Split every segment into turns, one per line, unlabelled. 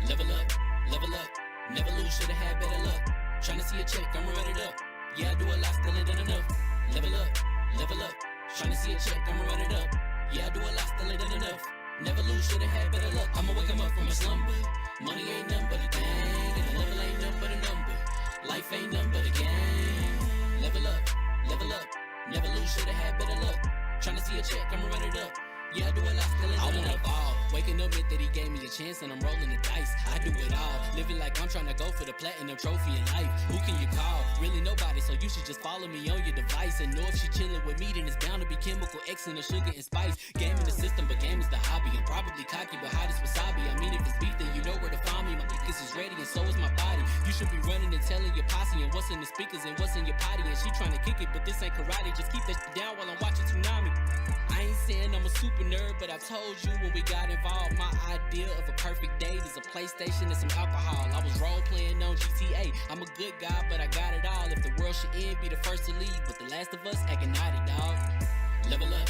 Level up, level up, never lose, should've had better luck. Tryna see a check, I'ma run it up. Yeah, I do a lot, still ain't done enough. Level up, level up, tryna see a check, I'ma run it up. Yeah, I do a lot, still ain't done enough. Never lose, should've had better luck. I'ma wake 'em up from a slumber. Money ain't nothing but a thing, and the level ain't nothing but a number. Life ain't nothing but a game. Level up, never lose, should've had better luck. Tryna see a check, I'ma run it up. Yeah, I do a lot, still ain't done enough. Waking up meant that he gave me a chance and I'm rolling the dice. I do it all, living like I'm trying to go for the platinum trophy in life. Who can you call? Really nobody, so you should just follow me on your device. And know if she chilling with me, then it's bound to be chemical X and the sugar and spice. Game in the system, but game is the hobby. I'm probably cocky, but hot as wasabi. I mean, if it's beef, then you know where to find me. My niggas is ready and so is my body. You should be running and telling your posse and what's in the speakers and what's in your potty. And she trying to kick it, but this ain't karate. Just keep that shit down while I'm watching Tsunami. I ain't saying I'm a super nerd, but I told you when we got involved, my idea of a perfect date is a PlayStation and some alcohol. I was role playing on GTA. I'm a good guy, but I got it all. If the world should end, be the first to leave, but the last of us acting naughty, dog. Level up,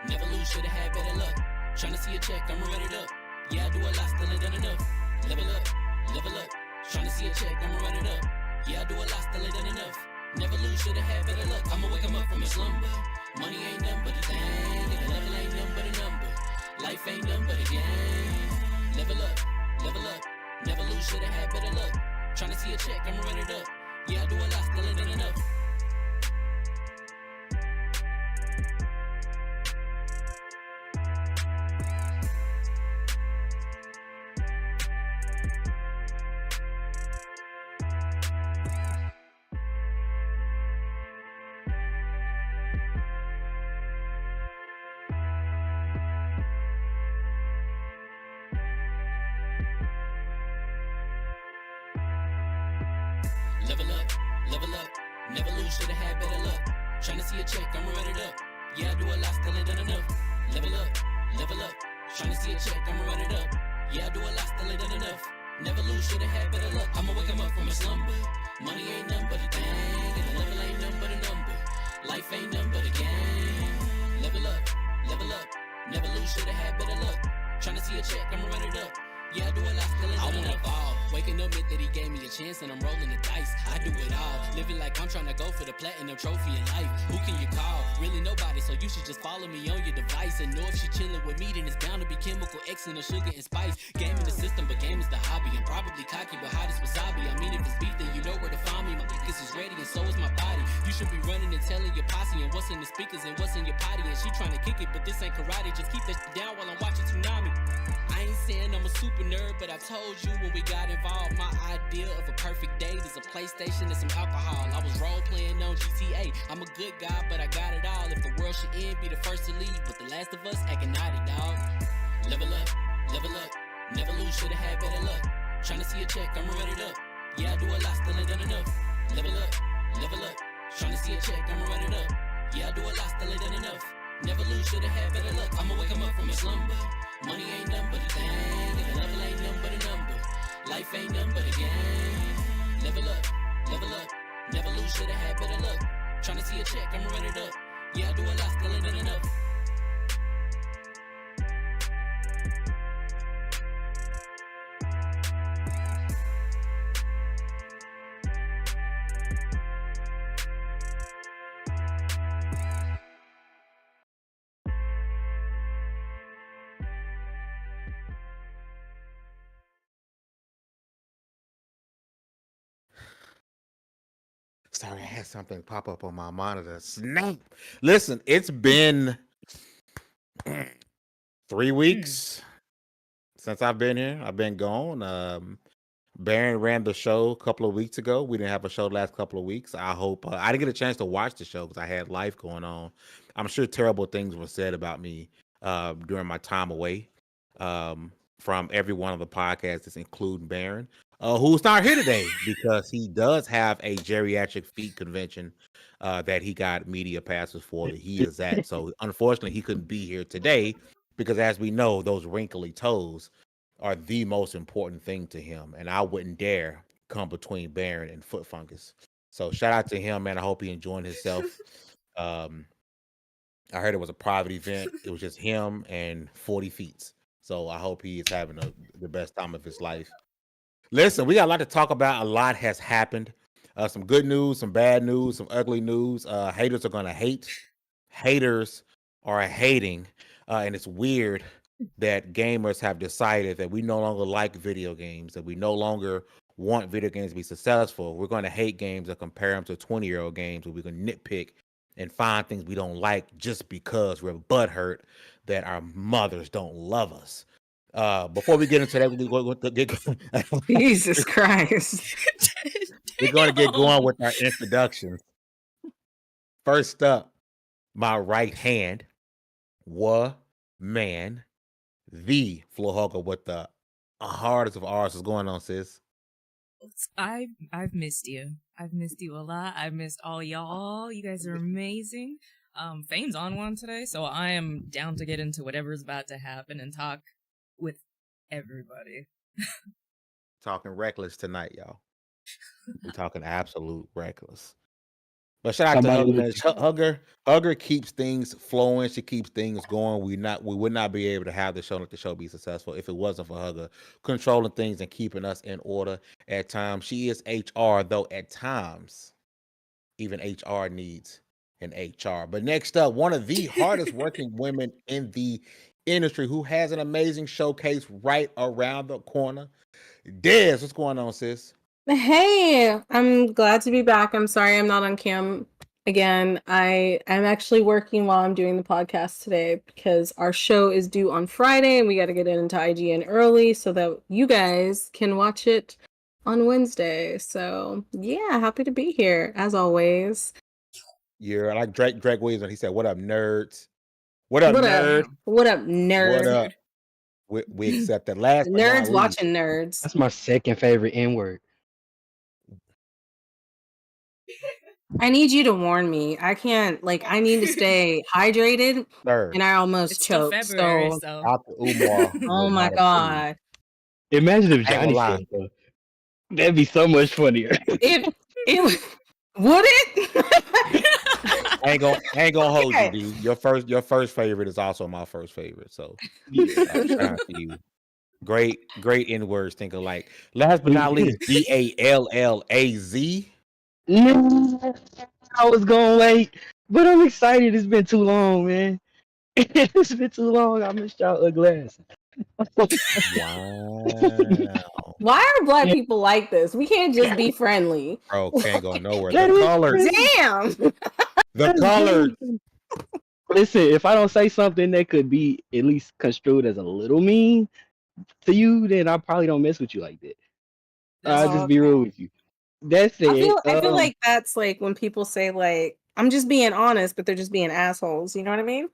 never lose, should've had better luck. Tryna see a check, I'ma run it up. Yeah, I do a lot, still ain't done enough. Level up, tryna see a check, I'ma run it up. Yeah, I do a lot, still ain't done enough. Never lose, should've had better luck. I'ma wake 'em up from a slumber. Money ain't nothing but a thing, and the level ain't nothing but a number. Life ain't nothing but a game. Level up, never lose, should've had better luck. Tryna see a check, I'ma run it up. Yeah, I do a lot, still ain't done enough. Level up, never lose, should've had better luck. Tryna see a check, I'ma run it up. Yeah, I do a lot, still ain't done enough. Level up, tryna see a check, I'ma run it up. Yeah, I do a lot, still ain't done enough. Never lose, should've had better luck. I'ma wake 'em up from a slumber. Money ain't nothing but a thing, and the level ain't nothing but a number. Life ain't nothing but a game. Level up, never lose, should've had better luck. Tryna see a check, I'ma run it up. Yeah, I do a lot, still ain't done enough. I wanna fall. Waking up meant that he gave me a chance and I'm rolling the dice. I do it all, living like I'm trying to go for the platinum trophy in life. Who can you call? Really nobody, so you should just follow me on your device. And know if she chilling with me, then it's bound to be chemical X and the sugar and spice. Game in the system, but game is the hobby. I'm probably cocky, but hot as wasabi. I mean, if it's beef, then you know where to find me. My niggas is ready and so is my body. You should be running and telling your posse and what's in the speakers and what's in your potty. And she trying to kick it, but this ain't karate. Just keep that shit down while I'm watching Tsunami. I ain't saying I'm a super nerd, but I told you when we got involved, my idea of a perfect date is a PlayStation and some alcohol. I was role playing on GTA. I'm a good guy, but I got it all. If the world should end, be the first to leave, but the last of us acting naughty, dog. Level up, never lose, should've had better luck. Tryna see a check, I'ma run it up. Yeah, I do a lot, still ain't done enough. Level up, tryna see a check, I'ma run it up. Yeah, I do a lot, still ain't done enough. Never lose, should've had better luck. I'ma wake 'em up from a slumber. Money ain't nothing but a thing, and the level ain't nothing but a number. Life ain't nothing but a game. Level up, never lose, should've had better luck. Tryna see a check, I'ma run it up. Yeah, I do a lot, still ain't done enough.
Sorry, I had something pop up on my monitor. Snap. Listen, it's been 3 weeks since I've been here. I've been gone. Baron ran the show a couple of weeks ago. We didn't have a show the last couple of weeks. I hope I didn't get a chance to watch the show because I had life going on. I'm sure terrible things were said about me during my time away from every one of the podcasts, including Baron, who's not here today because he does have a geriatric feet convention that he got media passes for. He is at. So unfortunately, he couldn't be here today because, as we know, those wrinkly toes are the most important thing to him, and I wouldn't dare come between Baron and foot fungus. So shout out to him, man. I hope he enjoying himself. I heard it was a private event. It was just him and 40 feet. So I hope he is having the best time of his life. Listen, we got a lot to talk about. A lot has happened. Some good news, some bad news, some ugly news. Haters are gonna hate. Haters are hating, and it's weird that gamers have decided that we no longer like video games, that we no longer want video games to be successful. We're going to hate games and compare them to 20-year-old games where we can nitpick and find things we don't like just because we're butthurt that our mothers don't love us. Before we get into that,
Jesus Christ.
we're going to get going with our introductions. First up, my right hand, man, the floor hugger with the hardest of ours. Is going on, sis?
I've missed you. I've missed you a lot. I've missed all y'all. You guys are amazing. Fame's on one today, so I am down to get into whatever's about to happen and talk with everybody.
Talking reckless tonight, y'all. We're talking absolute reckless. But shout out to Hugger, man. Hugger keeps things flowing. She keeps things going. We would not be able to have the show, let the show be successful if it wasn't for Hugger controlling things and keeping us in order at times. She is HR, though at times, even HR needs an HR. But next up, one of the hardest working women in the industry who has an amazing showcase right around the corner. Des, what's going on, sis?
Hey, I'm glad to be back. I'm sorry I'm not on cam again. I'm actually working while I'm doing the podcast today because our show is due on Friday and we got to get it into IGN early so that you guys can watch it on Wednesday. So yeah, happy to be here as always.
You're like Drake Williams when he said, "What up, nerds? What up, nerd?
What up, nerd?
What up?" We accept that. Last
nerds watching nerds.
That's my second favorite N-word.
I need you to warn me. I can't, I need to stay hydrated, and I almost choked.
So.
Dr. Umar.
Oh my God.
Imagine if Johnny said so. That'd be so much funnier.
It would it?
I ain't gonna hold you, dude. Your first favorite is also my first favorite. So I'm trying to see you. Great N-words think alike. Last but not least, BALLAZ.
No, I was gonna wait, but I'm excited. It's been too long, man. It's been too long. I missed y'all ugly ass.
Wow.
Why are black people like this? We can't just be friendly.
Bro, can't go nowhere. The colors.
Damn.
The colors.
Listen, if I don't say something that could be at least construed as a little mean to you, then I probably don't mess with you like that. I'll just be real with you. That's it.
I feel like that's like when people say like, I'm just being honest, but they're just being assholes. You know what I mean?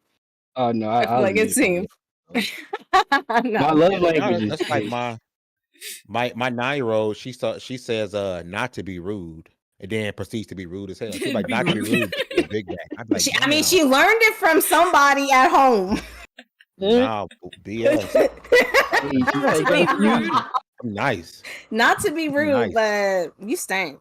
Oh no,
I feel like it seems.
My love language.
That's like my 9-year-old. She says not to be rude, and then proceeds to be rude as hell. She's like, not to be rude, big back. Like,
she learned it from somebody at home.
Nah, BS. Nice.
Not to be rude, but you stank.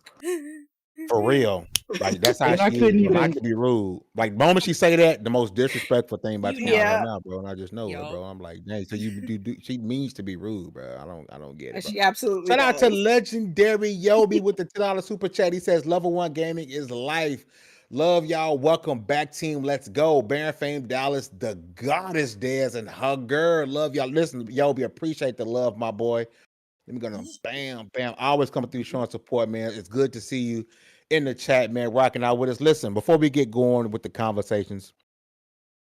For real. Like that's how she is. Not to be rude. Like the moment she say that, the most disrespectful thing about the right now, bro. And I just know it, bro. I'm like, dang, so you do she means to be rude, bro. I don't get it. Bro.
She absolutely
Shout out to legendary Yobi with the $10 super chat. He says Lv1 gaming is life. Love y'all. Welcome back, team. Let's go. Baron Fame Dallas, the goddess Des and Hugger. Love y'all. Listen, Yobi, appreciate the love, my boy. Let me go down. Bam. Always coming through showing support, man. It's good to see you in the chat, man, rocking out with us. Listen, before we get going with the conversations,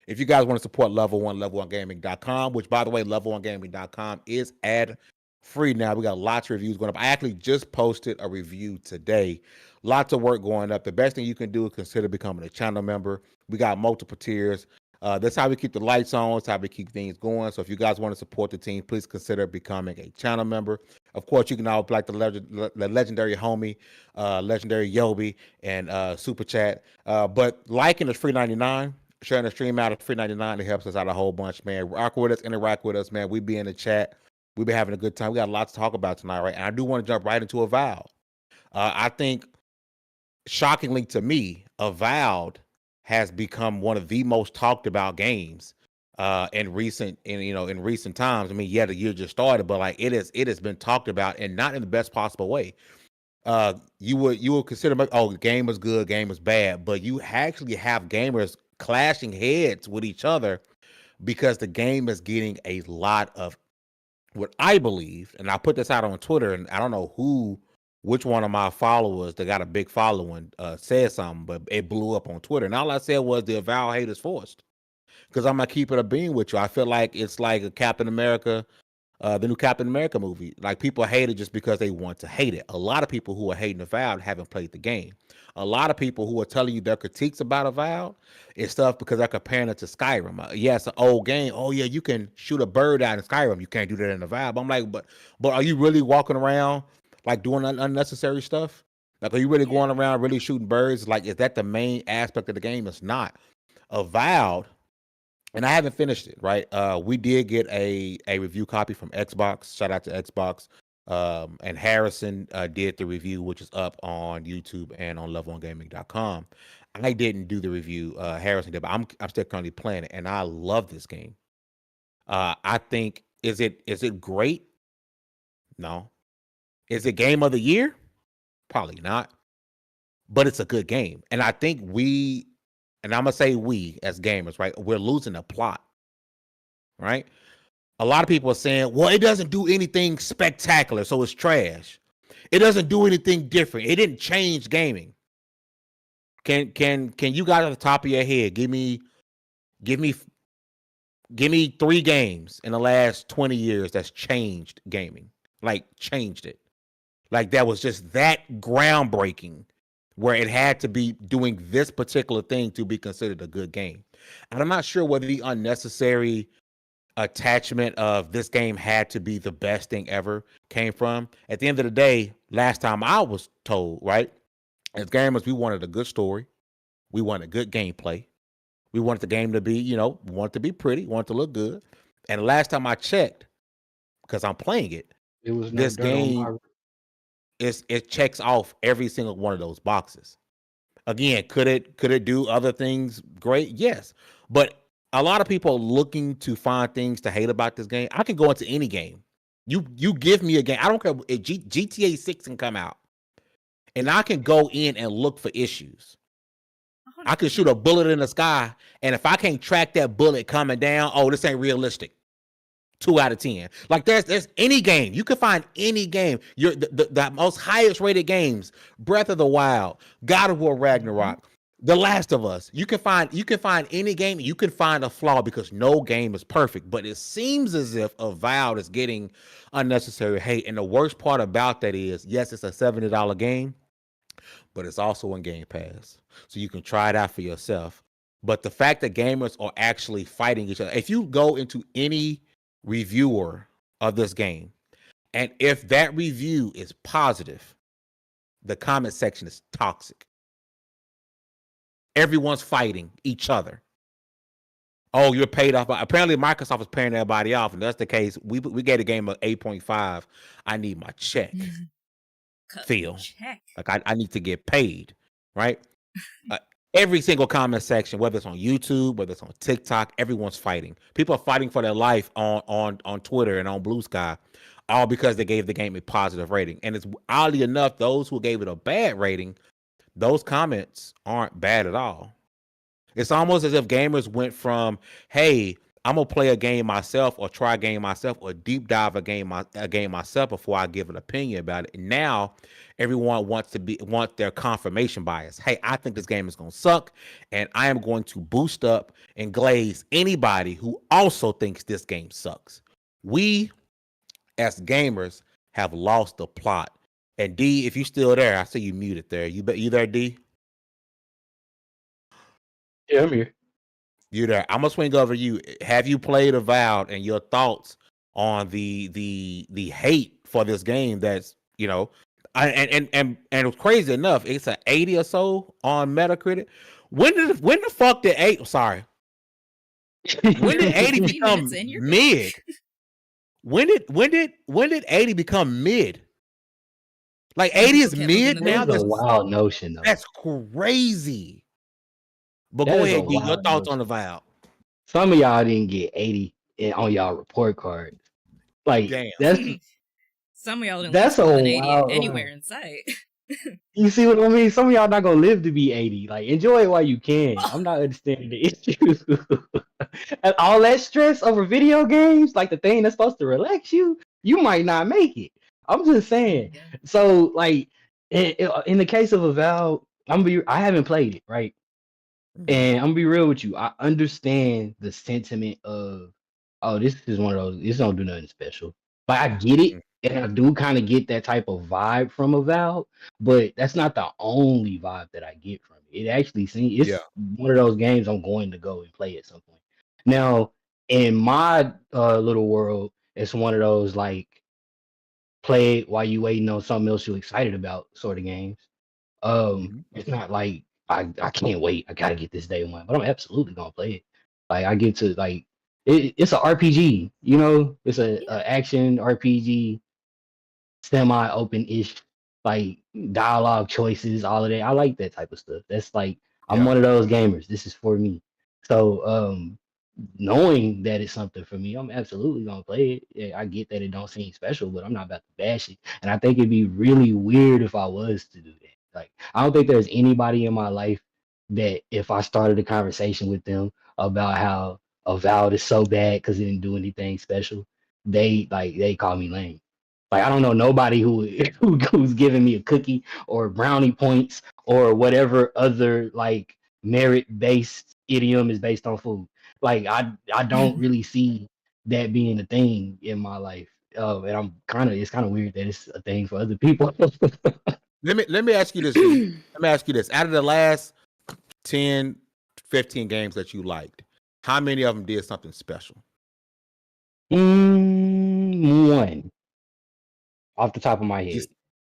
if you guys want to support Lv1, Lv1gaming.com, which, by the way, Lv1gaming.com is ad-free now. We got lots of reviews going up. I actually just posted a review today. Lots of work going up. The best thing you can do is consider becoming a channel member. We got multiple tiers. That's how we keep the lights on. That's how we keep things going. So if you guys want to support the team, please consider becoming a channel member. Of course, you can always like the legendary homie, legendary Yobi, and super chat. But liking is free 99. Sharing the stream out is free 99. It helps us out a whole bunch, man. Rock with us, interact with us, man. We be in the chat. We be having a good time. We got lots to talk about tonight, right? And I do want to jump right into Avowed. I think, shockingly to me, Avowed has become one of the most talked about games in recent times. I mean, yeah, the year just started, but like it has been talked about, and not in the best possible way. You would consider, the game was good, game was bad, but you actually have gamers clashing heads with each other because the game is getting a lot of what I believe, and I put this out on Twitter, and I don't know which one of my followers that got a big following said something, but it blew up on Twitter, and all I said was the Avowed hate is forced. Because I'm gonna keep it a bean with you. I feel like it's like a Captain America, the new Captain America movie. Like people hate it just because they want to hate it. A lot of people who are hating Avowed haven't played the game. A lot of people who are telling you their critiques about Avowed is stuff because they're comparing it to Skyrim. Yeah, it's an old game. Oh yeah, you can shoot a bird out in Skyrim. You can't do that in Avowed. I'm like, but are you really walking around like doing unnecessary stuff? Like, are you really going around really shooting birds? Like, is that the main aspect of the game? It's not. Avowed. And I haven't finished it, right? We did get a review copy from Xbox. Shout out to Xbox. And Harrison did the review, which is up on YouTube and on Lv1gaming.com. I didn't do the review. Harrison did, but I'm still currently playing it, and I love this game. I think is it great? No. Is it game of the year? Probably not. But it's a good game, and I think and I'm gonna say we as gamers, right? We're losing the plot, right? A lot of people are saying, well, it doesn't do anything spectacular, so it's trash. It doesn't do anything different. It didn't change gaming. Can you guys at the top of your head give me 3 games in the last 20 years that's changed gaming? Like changed it. Like that was just that groundbreaking where it had to be doing this particular thing to be considered a good game. And I'm not sure whether the unnecessary attachment of this game had to be the best thing ever came from. At the end of the day, last time I was told, right, as gamers, we wanted a good story. We wanted good gameplay. We wanted the game to be, want it to be pretty, want it to look good. And last time I checked, because I'm playing it,
was
this game, it checks off every single one of those boxes. Again, could it do other things great? Yes. But a lot of people are looking to find things to hate about this game. I can go into any game. You give me a game. I don't care if GTA 6 can come out. And I can go in and look for issues. I can shoot a bullet in the sky, and if I can't track that bullet coming down, this ain't realistic. 2 out of 10. Like there's any game. You can find any game. The most highest rated games, Breath of the Wild, God of War Ragnarok, The Last of Us. You can find any game. You can find a flaw because no game is perfect. But it seems as if Avowed is getting unnecessary hate. And the worst part about that is, yes, it's a $70 game, but it's also on Game Pass. So you can try it out for yourself. But the fact that gamers are actually fighting each other, if you go into any reviewer of this game, and if that review is positive, the comment section is toxic. Everyone's fighting each other. Oh, you're paid off. Apparently Microsoft is paying everybody off, and that's the case. We gave the game an 8.5. I need my check. Feel like I need to get paid, right? Every single comment section, whether it's on YouTube, whether it's on TikTok, everyone's fighting. People are fighting for their life on Twitter and on Blue Sky, all because they gave the game a positive rating. And it's oddly enough, those who gave it a bad rating, those comments aren't bad at all. It's almost as if gamers went from, hey, I'm gonna play a game myself, or try a game myself, or deep dive a game myself before I give an opinion about it. And now everyone wants their confirmation bias. Hey, I think this game is gonna suck, and I am going to boost up and glaze anybody who also thinks this game sucks. We, as gamers, have lost the plot. And D, if you're still there, I see you muted there. You there, D?
Yeah, I'm here.
You there? I'm gonna swing over to you. Have you played Avowed, and your thoughts on the hate for this game? That's and it's crazy enough. It's an 80 or so on Metacritic. When the fuck did 8? Sorry. When did 80 become mid? When did 80 become mid? Like 80 is mid now.
That's a wild notion, though.
That's crazy. But go ahead, D. Your thoughts on Avowed?
Some of y'all didn't get 80 on y'all report cards. Like
Damn.
Some of y'all didn't
that's
last more
a
than 80
wild
anywhere
line.
in sight.
You see what I mean? Some of y'all not gonna live to be 80. Like enjoy it while you can. I'm not understanding the issue. And all that stress over video games, like the thing that's supposed to relax you, you might not make it. I'm just saying.
Yeah.
So like in the case of Avowed, I haven't played it, right? And I'm gonna be real with you. I understand the sentiment of, oh, this is one of those. This don't do nothing special. But I get it, and I do kind of get that type of vibe from Avowed. But that's not the only vibe that I get from it. It actually seems
Yeah.
it's one of those games I'm going to go and play at some point. Now, in my little world, it's one of those like play it while you waiting on something else you're excited about sort of games. It's not like I can't wait. I gotta get this day one, but I'm absolutely gonna play it. Like I get to like it's a RPG, you know, it's a action RPG, semi open ish, like dialogue choices, all of that. I like that type of stuff. That's like I'm
Yeah.
one of those gamers. This is for me. So knowing that it's something for me, I'm absolutely gonna play it. Yeah, I get that it don't seem special, but I'm not about to bash it. And I think it'd be really weird if I was to do that. Like, I don't think there's anybody in my life that if I started a conversation with them about how Avowed is so bad because it didn't do anything special, they call me lame. Like I don't know nobody who's giving me a cookie or brownie points or whatever other like merit based idiom is based on food. Like I don't really see that being a thing in my life. And it's kind of weird that it's a thing for other people.
Let me ask you this. Let me ask you this. Out of the last 10, 15 games that you liked, how many of them did something special?
One off the top of my head.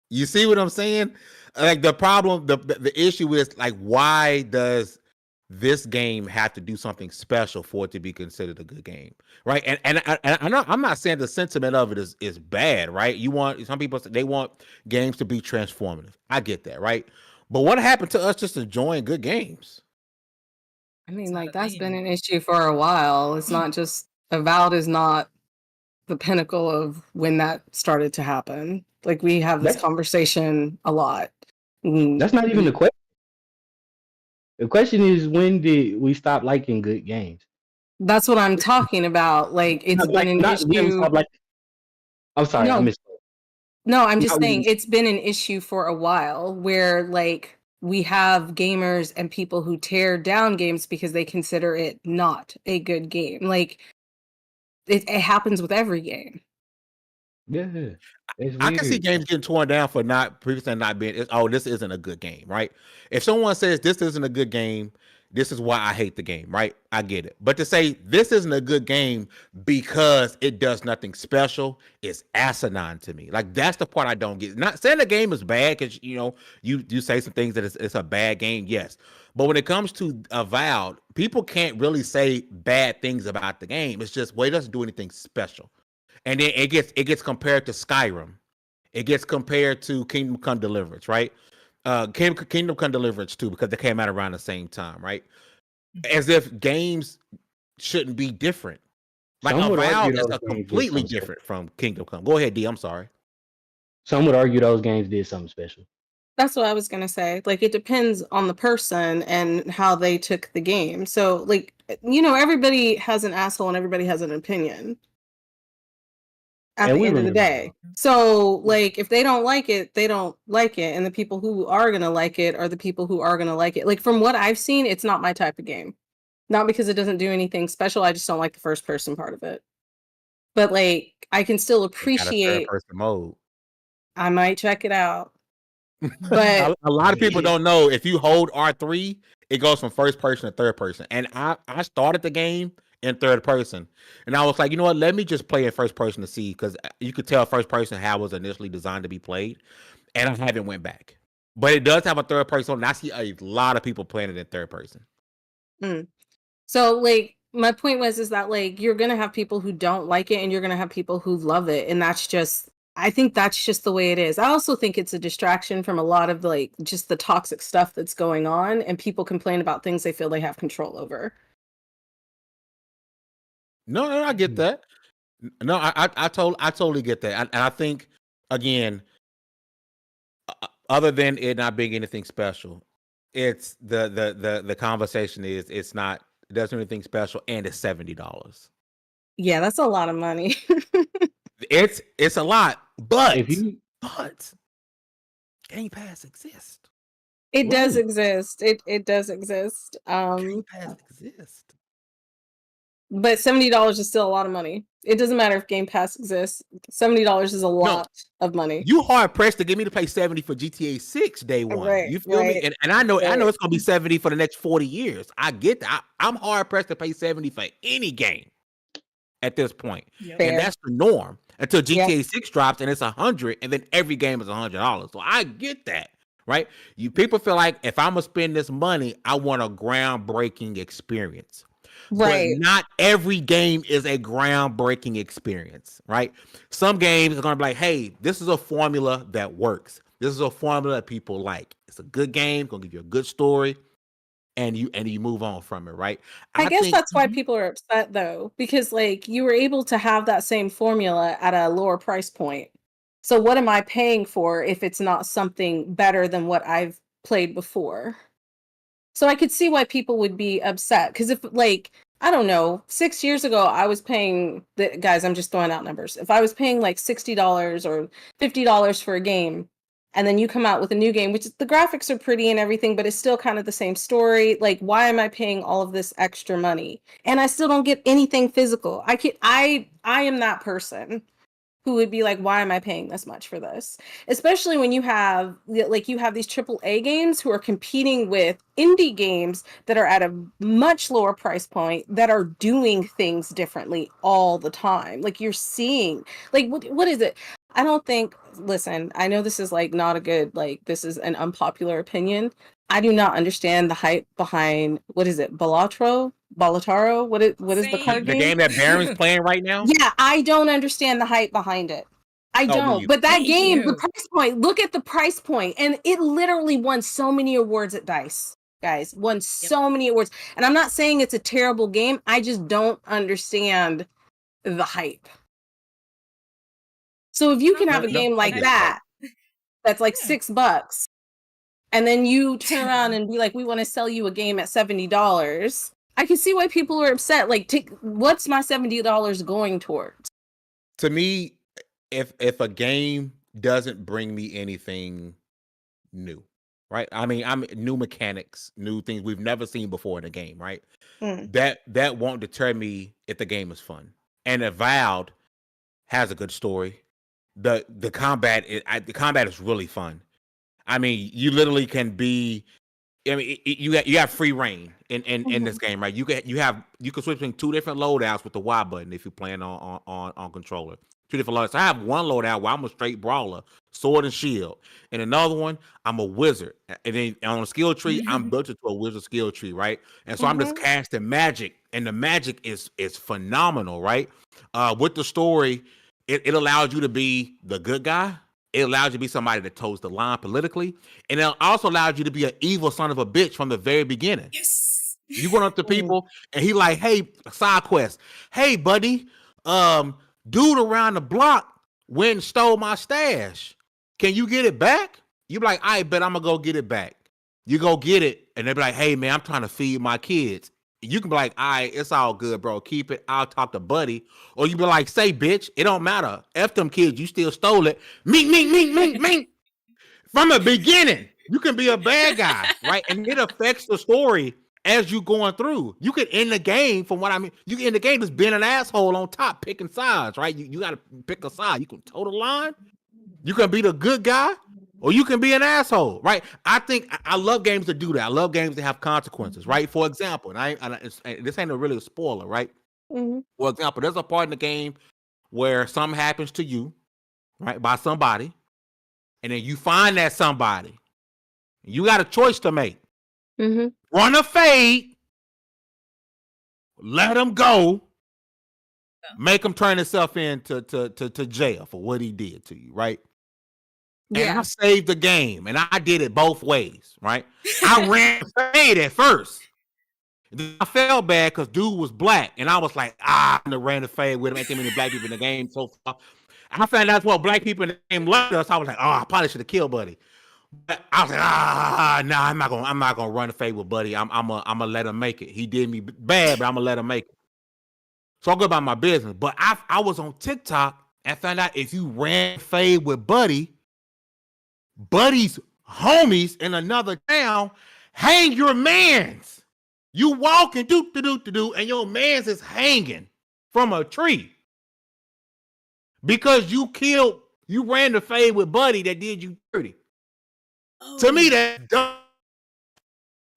You see what I'm saying? Like the problem, the issue is like, why does this game have to do something special for it to be considered a good game, right? And I'm not saying the sentiment of it is bad, right? Some people they want games to be transformative. I get that, right? But what happened to us just enjoying good games?
I mean,
It's not
like
a
that's
thing
been an
anymore.
issue for a while. It's not just Avowed is not the pinnacle of when that started to happen. Like we have this
That's
conversation a lot. Mm,
that's not even the question. The question is, when did we stop liking good games?
That's what I'm talking about. Like it's been an
Not when we
issue.
stop liking. I'm sorry, I
No,
missed.
no, I'm just
Not when
saying
we,
it's been an issue for a while where like we have gamers and people who tear down games because they consider it not a good game. Like it happens with every game.
yeah, it's
I can see
weird.
games getting torn down for not previously not being. Oh, this isn't a good game, right? If someone says this isn't a good game, this is why I hate the game, right? I get it. But to say this isn't a good game because it does nothing special is asinine to me. Like that's the part I don't get. Not saying the game is bad because you say some things that it's a bad game, yes. But when it comes to Avowed, people can't really say bad things about the game. It's just, well, it doesn't do anything special. And then it gets compared to Skyrim. It gets compared to Kingdom Come Deliverance, right? Kingdom Come Deliverance too, because they came out around the same time, right? As if games shouldn't be different. Like
Some would argue
Avowed is
those
a
games did
completely
something special.
different from Kingdom Come. Go ahead, D. I'm sorry.
Some would argue those games did something special.
That's what I was gonna say. Like it depends on the person and how they took the game. So like everybody has an asshole and everybody has an opinion at
And
the
we
end of the
remember
day. So like if they don't like it, they don't like it. And the people who are gonna like it are the people who are gonna like it. Like from what I've seen, it's not my type of game. Not because it doesn't do anything special. I just don't like the first person part of it. But like I can still
It got a third
appreciate
person mode.
I might check it out. But
A lot of people don't know if you hold R3, it goes from first person to third person. And I started the game in third person, and I was like, you know what? Let me just play in first person to see, because you could tell first person how it was initially designed to be played, and I haven't went back. But it does have a third person, and I see a lot of people playing it in third person.
So like my point is that like you're gonna have people who don't like it and you're gonna have people who love it, and I think that's just the way it is. I also think it's a distraction from a lot of like just the toxic stuff that's going on, and people complain about things they feel they have control over.
No, I get that. No, I totally get that, and I think again, other than it not being anything special, it's the conversation is it doesn't anything special, and it's $70.
Yeah, that's a lot of money.
It's a lot, but
If you
Game Pass exists.
It does
Right.
exist. It does exist.
Game Pass exists.
But $70 is still a lot of money. It doesn't matter if Game Pass exists. $70 is a lot of money.
You hard pressed to get me to pay 70 for GTA 6 day one.
Right,
You feel me?
right,
And I know
right.
it's gonna be 70 for the next 40 years. I get that. I'm hard pressed to pay 70 for any game at this point.
Yep.
Fair.
And that's the norm until
Yeah.
GTA 6 drops and it's 100, and then every game is $100. So I get that, right? You people feel like if I'm gonna spend this money, I want a groundbreaking experience.
Right.
But not every game is a groundbreaking experience, right? Some games are gonna be like, hey, this is a formula that works. This is a formula that people like. It's a good game, gonna give you a good story, and you move on from it, right?
I guess
think
that's why people are upset though, because like you were able to have that same formula at a lower price point. So what am I paying for if it's not something better than what I've played before? So I could see why people would be upset, because if like I don't know, 6 years ago I was paying guys, I'm just throwing out numbers. If I was paying like $60 or $50 for a game, and then you come out with a new game, which is, the graphics are pretty and everything, but it's still kind of the same story. Like, why am I paying all of this extra money? And I still don't get anything physical. I am that person who would be like, why am I paying this much for this? Especially when you have these AAA games who are competing with indie games that are at a much lower price point that are doing things differently all the time. Like you're seeing, like, what is it? I don't think, listen, I know this is like not a good, like, this is an unpopular opinion. I do not understand the hype behind, what is it, Balatro? What is the card
the
game?
game that Baron's playing right now.
Yeah, I don't understand the hype behind it. I don't.
me
But that
Me
game, the
too.
price point, look at the price point. And it literally won so many awards at DICE, guys. Won so many awards. And I'm not saying it's a terrible game. I just don't understand the hype. So if you can have a game like that, that's like $6, and then you turn around and be like, we want to sell you a game at $70, I can see why people are upset. Like, what's my $70 going towards?
To me, if a game doesn't bring me anything new, right? I mean, I'm new mechanics, new things we've never seen before in a game, right? That won't deter me if the game is fun. And Avowed has a good story. The combat is really fun. I mean, you literally can be. I mean, you have free reign in this game, right? You can switch between two different loadouts with the Y button if you're playing on controller. Two different loadouts. I have one loadout where I'm a straight brawler, sword and shield, and another one I'm a wizard. And then on a skill tree, I'm built into a wizard skill tree, right? And so I'm just casting magic, and the magic is phenomenal, right? With the story, it allows you to be the good guy. It allows you to be somebody that toes the line politically. And it also allows you to be an evil son of a bitch from the very beginning.
Yes.
You going up to people and he like, hey, side quest. Hey, buddy, dude around the block went and stole my stash. Can you get it back? You be like, I bet I'm gonna go get it back. You go get it, and they be like, hey man, I'm trying to feed my kids. You can be like, all right, it's all good, bro. Keep it. I'll talk to Buddy. Or you be like, say, bitch, it don't matter. F them kids, you still stole it. Me. From the beginning, you can be a bad guy, right? And it affects the story as you going through. You can end the game, from what I mean, you can end the game just being an asshole on top, picking sides, right? You got to pick a side. You can toe the line. You can be the good guy, or you can be an asshole, right? I love games that do that. I love games that have consequences, right? For example, this ain't really a spoiler, right? For example, there's a part in the game where something happens to you, right, by somebody, and then you find that somebody. You got a choice to make. Run or fade, let him go, make him turn himself into to jail for what he did to you, right? And I saved the game, and I did it both ways, right? I ran fade at first, Then I felt bad because dude was black, and I was like, I'm gonna ran the fade with him. Ain't too many black people in the game so far. I found out what black people in the game loved us. I was like, I probably should have killed Buddy. But I was like, nah, I'm not gonna run the fade with Buddy. I'm gonna let him make it. He did me bad, but I'm gonna let him make it. So I go about my business. But I was on TikTok and found out if you ran fade with Buddy's homies in another town, hang your mans. You walk and do, and your mans is hanging from a tree. Because you ran the fade with Buddy that did you dirty. Oh. To me, that's dumb.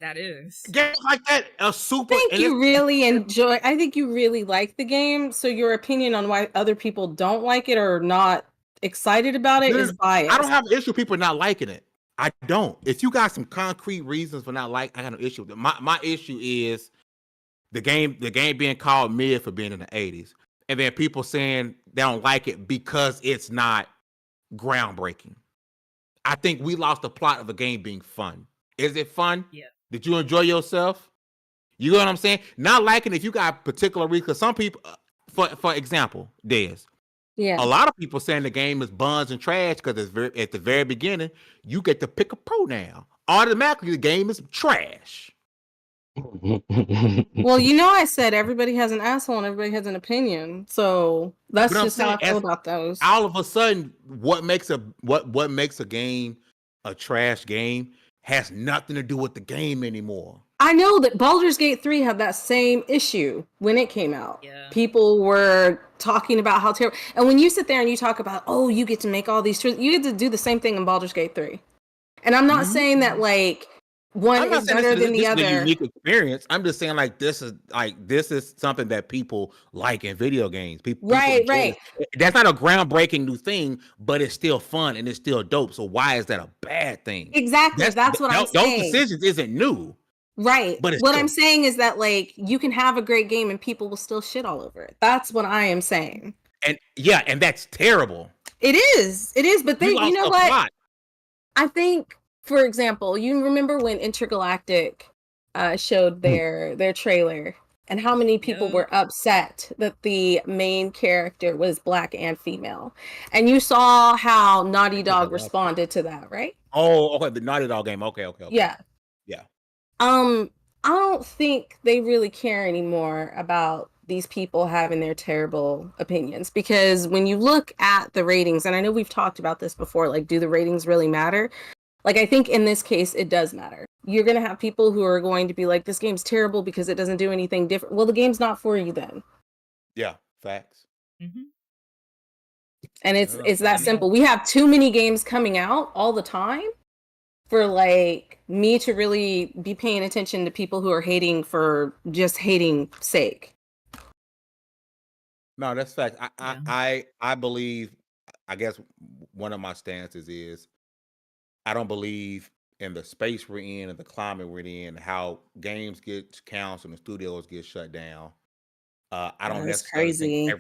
That is.
Games like that are super.
I think you really like the game, so your opinion on why other people don't like it or not excited about it is biased.
I don't have an issue with people not liking it. I don't. If you got some concrete reasons for not liking, I got no issue with it. My issue is the game being called mid for being in the 80s. And then people saying they don't like it because it's not groundbreaking. I think we lost the plot of the game being fun. Is it fun?
Yeah.
Did you enjoy yourself? You know what I'm saying? Not liking if you got particular reasons. Because some people, for example, Dez.
Yeah.
A lot of people saying the game is buns and trash because at the very beginning, you get to pick a pronoun. Automatically, the game is trash.
Well, I said everybody has an asshole and everybody has an opinion. So that's just how I feel about those.
All of a sudden, what makes a game a trash game has nothing to do with the game anymore.
I know that Baldur's Gate 3 had that same issue when it came out.
Yeah.
People were talking about how terrible. And when you sit there and you talk about, you get to make all these choices, you get to do the same thing in Baldur's Gate 3. And I'm not saying that one is better than the other.
This is a unique experience. I'm just saying this is something that people like in video games. People
right.
That's not a groundbreaking new thing, but it's still fun and it's still dope. So why is that a bad thing?
Exactly. That's what I'm saying.
Those decisions isn't new.
Right. But what I'm saying is that you can have a great game and people will still shit all over it. That's what I am saying.
And and that's terrible.
It is. But you know what? Plot. I think, for example, you remember when Intergalactic showed their trailer and how many people were upset that the main character was black and female. And you saw how Naughty Dog responded to that, right?
Oh, okay. The Naughty Dog game. Okay.
Yeah. I don't think they really care anymore about these people having their terrible opinions, because when you look at the ratings, and I know we've talked about this before, do the ratings really matter? I think in this case, it does matter. You're going to have people who are going to be like, this game's terrible because it doesn't do anything different. Well, the game's not for you then. Yeah,
facts.
Mm-hmm.
And it's that simple. We have too many games coming out all the time for me to really be paying attention to people who are hating for just hating sake.
No, that's fact. I believe, I guess one of my stances is I don't believe in the space we're in and the climate we're in, how games get canceled and studios get shut down. I don't necessarily think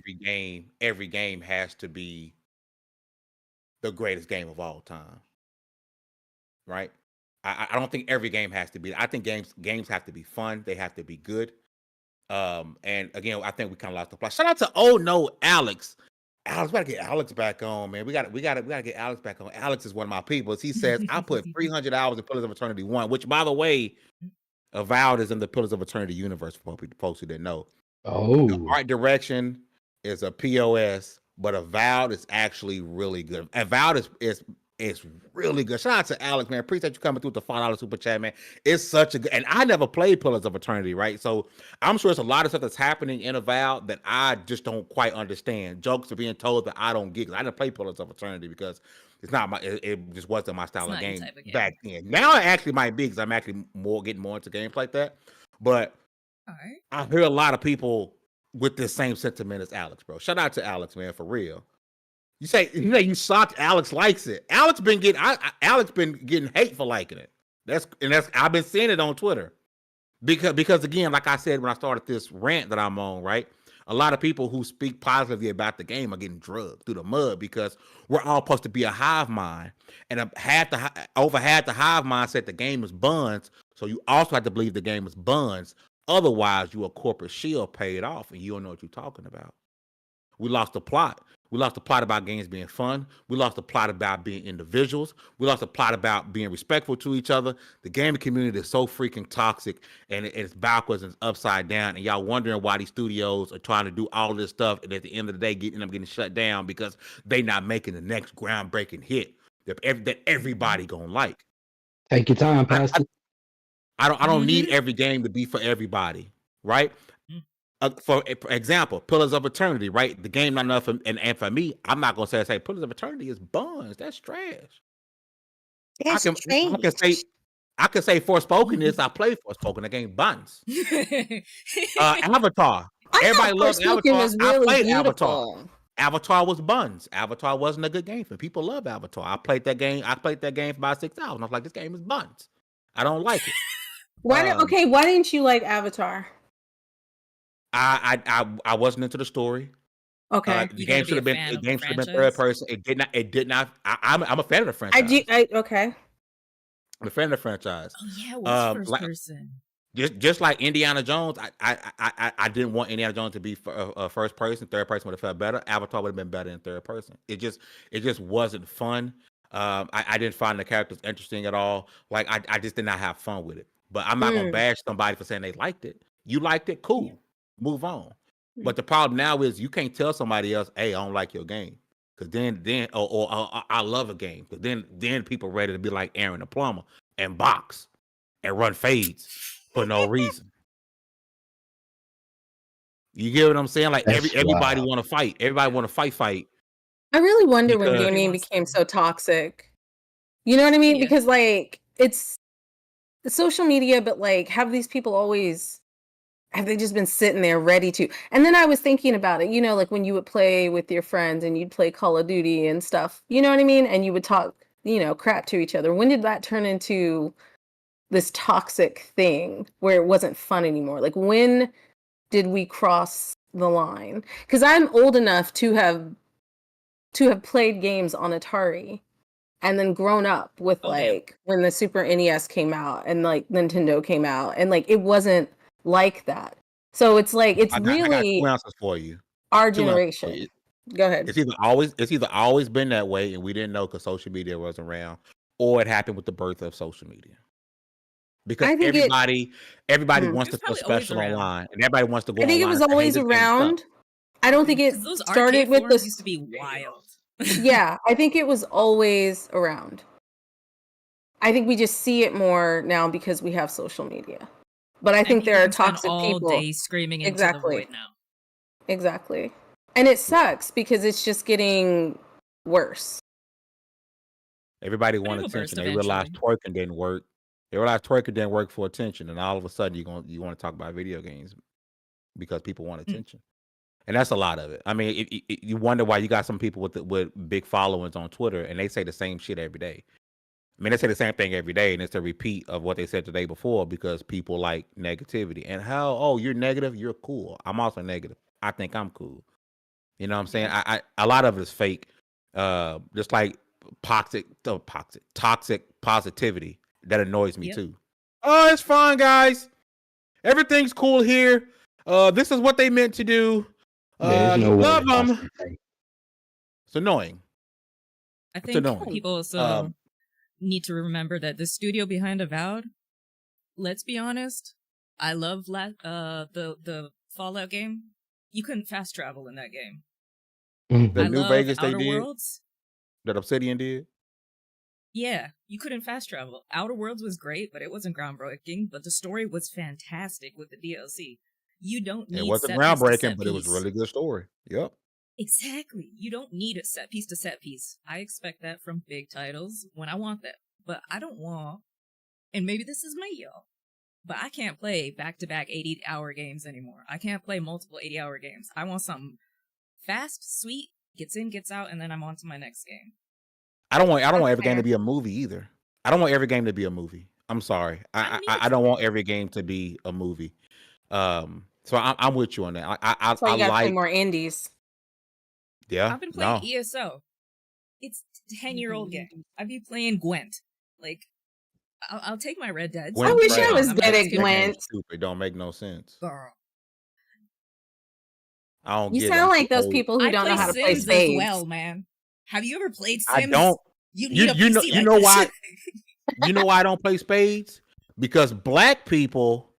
every game has to be the greatest game of all time. Right? I don't think every game has to be. I think games have to be fun. They have to be good. And again, I think we kind of lost the plot. Shout out to Alex. Alex, we gotta get Alex back on, man. We gotta get Alex back on. Alex is one of my people. He says, I put 300 hours in Pillars of Eternity 1, which, by the way, Avowed is in the Pillars of Eternity universe for folks who didn't know.
Oh.
The art direction is a POS, but Avowed is actually really good. Avowed is really good. Shout out to Alex, man. Appreciate you coming through with the $5 super chat, man. It's such a good, and I never played Pillars of Eternity, right? So I'm sure it's a lot of stuff that's happening in Avowed that I just don't quite understand. Jokes are being told that I don't get. I didn't play Pillars of Eternity because it's not my. It just wasn't my style of game back then. Now it actually might be because I'm actually getting more into games like that. But I hear a lot of people with this same sentiment as Alex, bro. Shout out to Alex, man, for real. You say you shocked Alex likes it. Alex been getting hate for liking it. That's I've been seeing it on Twitter. Because again, like I said when I started this rant that I'm on, right? A lot of people who speak positively about the game are getting drugged through the mud because we're all supposed to be a hive mind. And over half the hive mind said the game is buns. So you also have to believe the game is buns Otherwise, you a corporate shield paid off, and you don't know what you're talking about. We lost the plot. We lost the plot about games being fun. We lost the plot about being individuals. We lost the plot about being respectful to each other. The gaming community is so freaking toxic, and it's backwards and it's upside down. And y'all wondering why these studios are trying to do all this stuff, and at the end of the day, end up getting shut down because they not making the next groundbreaking hit that everybody gonna like.
Take your time, Pastor.
I don't need every game to be for everybody, right? For example, Pillars of Eternity, right? The game not enough, and for me, I'm not gonna say Pillars of Eternity is buns. That's trash. I can say Forspoken is. I play Forspoken. The game buns. Avatar. Everybody loves Avatar.
Was really
I played
beautiful.
Avatar. Avatar was buns. Avatar wasn't a good game for me. People love Avatar. I played that game for about 6 hours. And I was like, this game is buns. I don't like it.
Why didn't you like Avatar?
I wasn't into the story.
Okay.
The game should have been third person. It did not. I'm a fan of the franchise.
Okay.
I'm a fan of the franchise.
Oh yeah, it was first person.
Just like Indiana Jones, I didn't want Indiana Jones to be first person. Third person would have felt better. Avatar would have been better in third person. It just wasn't fun. I didn't find the characters interesting at all. Like I just did not have fun with it. But I'm not gonna bash somebody for saying they liked it. You liked it, cool. Move on. But the problem now is you can't tell somebody else, hey, I don't like your game. Because then I love a game. Because then people ready to be like Aaron the plumber and box and run fades for no reason. You get what I'm saying? Like everybody want to fight. Everybody want to fight.
I really wonder when gaming became so toxic. You know what I mean? Yeah. Because like it's social media, but like have these people always... have they just been sitting there ready to? And then I was thinking about it, like when you would play with your friends and you'd play Call of Duty and stuff, you know what I mean? And you would talk, crap to each other. When did that turn into this toxic thing where it wasn't fun anymore? Like when did we cross the line? Because I'm old enough to have played games on Atari and then grown up with when the Super NES came out and like Nintendo came out and like it wasn't like that. So it's like I got 2
answers for you.
Our generation. Go ahead.
It's either always been that way and we didn't know because social media wasn't around, or it happened with the birth of social media. Because everybody wants to feel special online, and everybody wants to go.
I think it was always around. I don't think it started with this.
Used to be wild.
Yeah, I think it was always around. I think we just see it more now because we have social media. But I think there are toxic people
all day screaming into the void now.
Exactly. And it sucks because it's just getting worse.
Everybody wanted attention. They realized twerking didn't work. They realized twerking didn't work for attention, and all of a sudden you want to talk about video games because people want attention. And that's a lot of it. I mean, you wonder why you got some people with big followings on Twitter, and they say the same shit every day. I mean, they say the same thing every day, and it's a repeat of what they said the day before because people like negativity. And you're negative, you're cool. I'm also negative. I think I'm cool. You know what I'm saying? A lot of it is fake. Just like toxic positivity that annoys me too. Oh, it's fine, guys. Everything's cool here. This is what they meant to do. Love them. It's annoying.
I think people also need to remember that the studio behind Avowed, let's be honest, I love the Fallout game. You couldn't fast travel in that game.
The New Vegas
Outer
they did?
Worlds.
That Obsidian did?
Yeah, you couldn't fast travel. Outer Worlds was great, but it wasn't groundbreaking. But the story was fantastic with the DLC. You don't need.
It wasn't groundbreaking, but it was a really good story. Yep.
Exactly. You don't need a set piece to set piece. I expect that from big titles when I want that. But I don't want, and maybe this is me, y'all, but I can't play back-to-back 80-hour games anymore. I can't play multiple 80-hour games. I want something fast, sweet, gets in, gets out, and then I'm on to my next game.
I don't want every game to be a movie either. I don't want every game to be a movie. I'm sorry. I don't want every game to be a movie. So I'm with you on that. I like
more indies.
Yeah,
I've been playing ESO. It's a 10-year-old game. I've been playing Gwent. Like, I'll take my Red Dead.
Gwent
I wish I
Frey.
was
I'm
good
not
at
skipping
That
it.
game's
Gwent.
stupid. Don't make no sense.
Girl.
I don't
You
get it.
sound
I'm
like
too
those
old.
people who
I
don't
play
know how to play
Sims
spades.
as well, man. Have you ever played
I
Sims?
don't.
You need a PC
You
like
know
this.
why? You know why I don't play spades? Because black people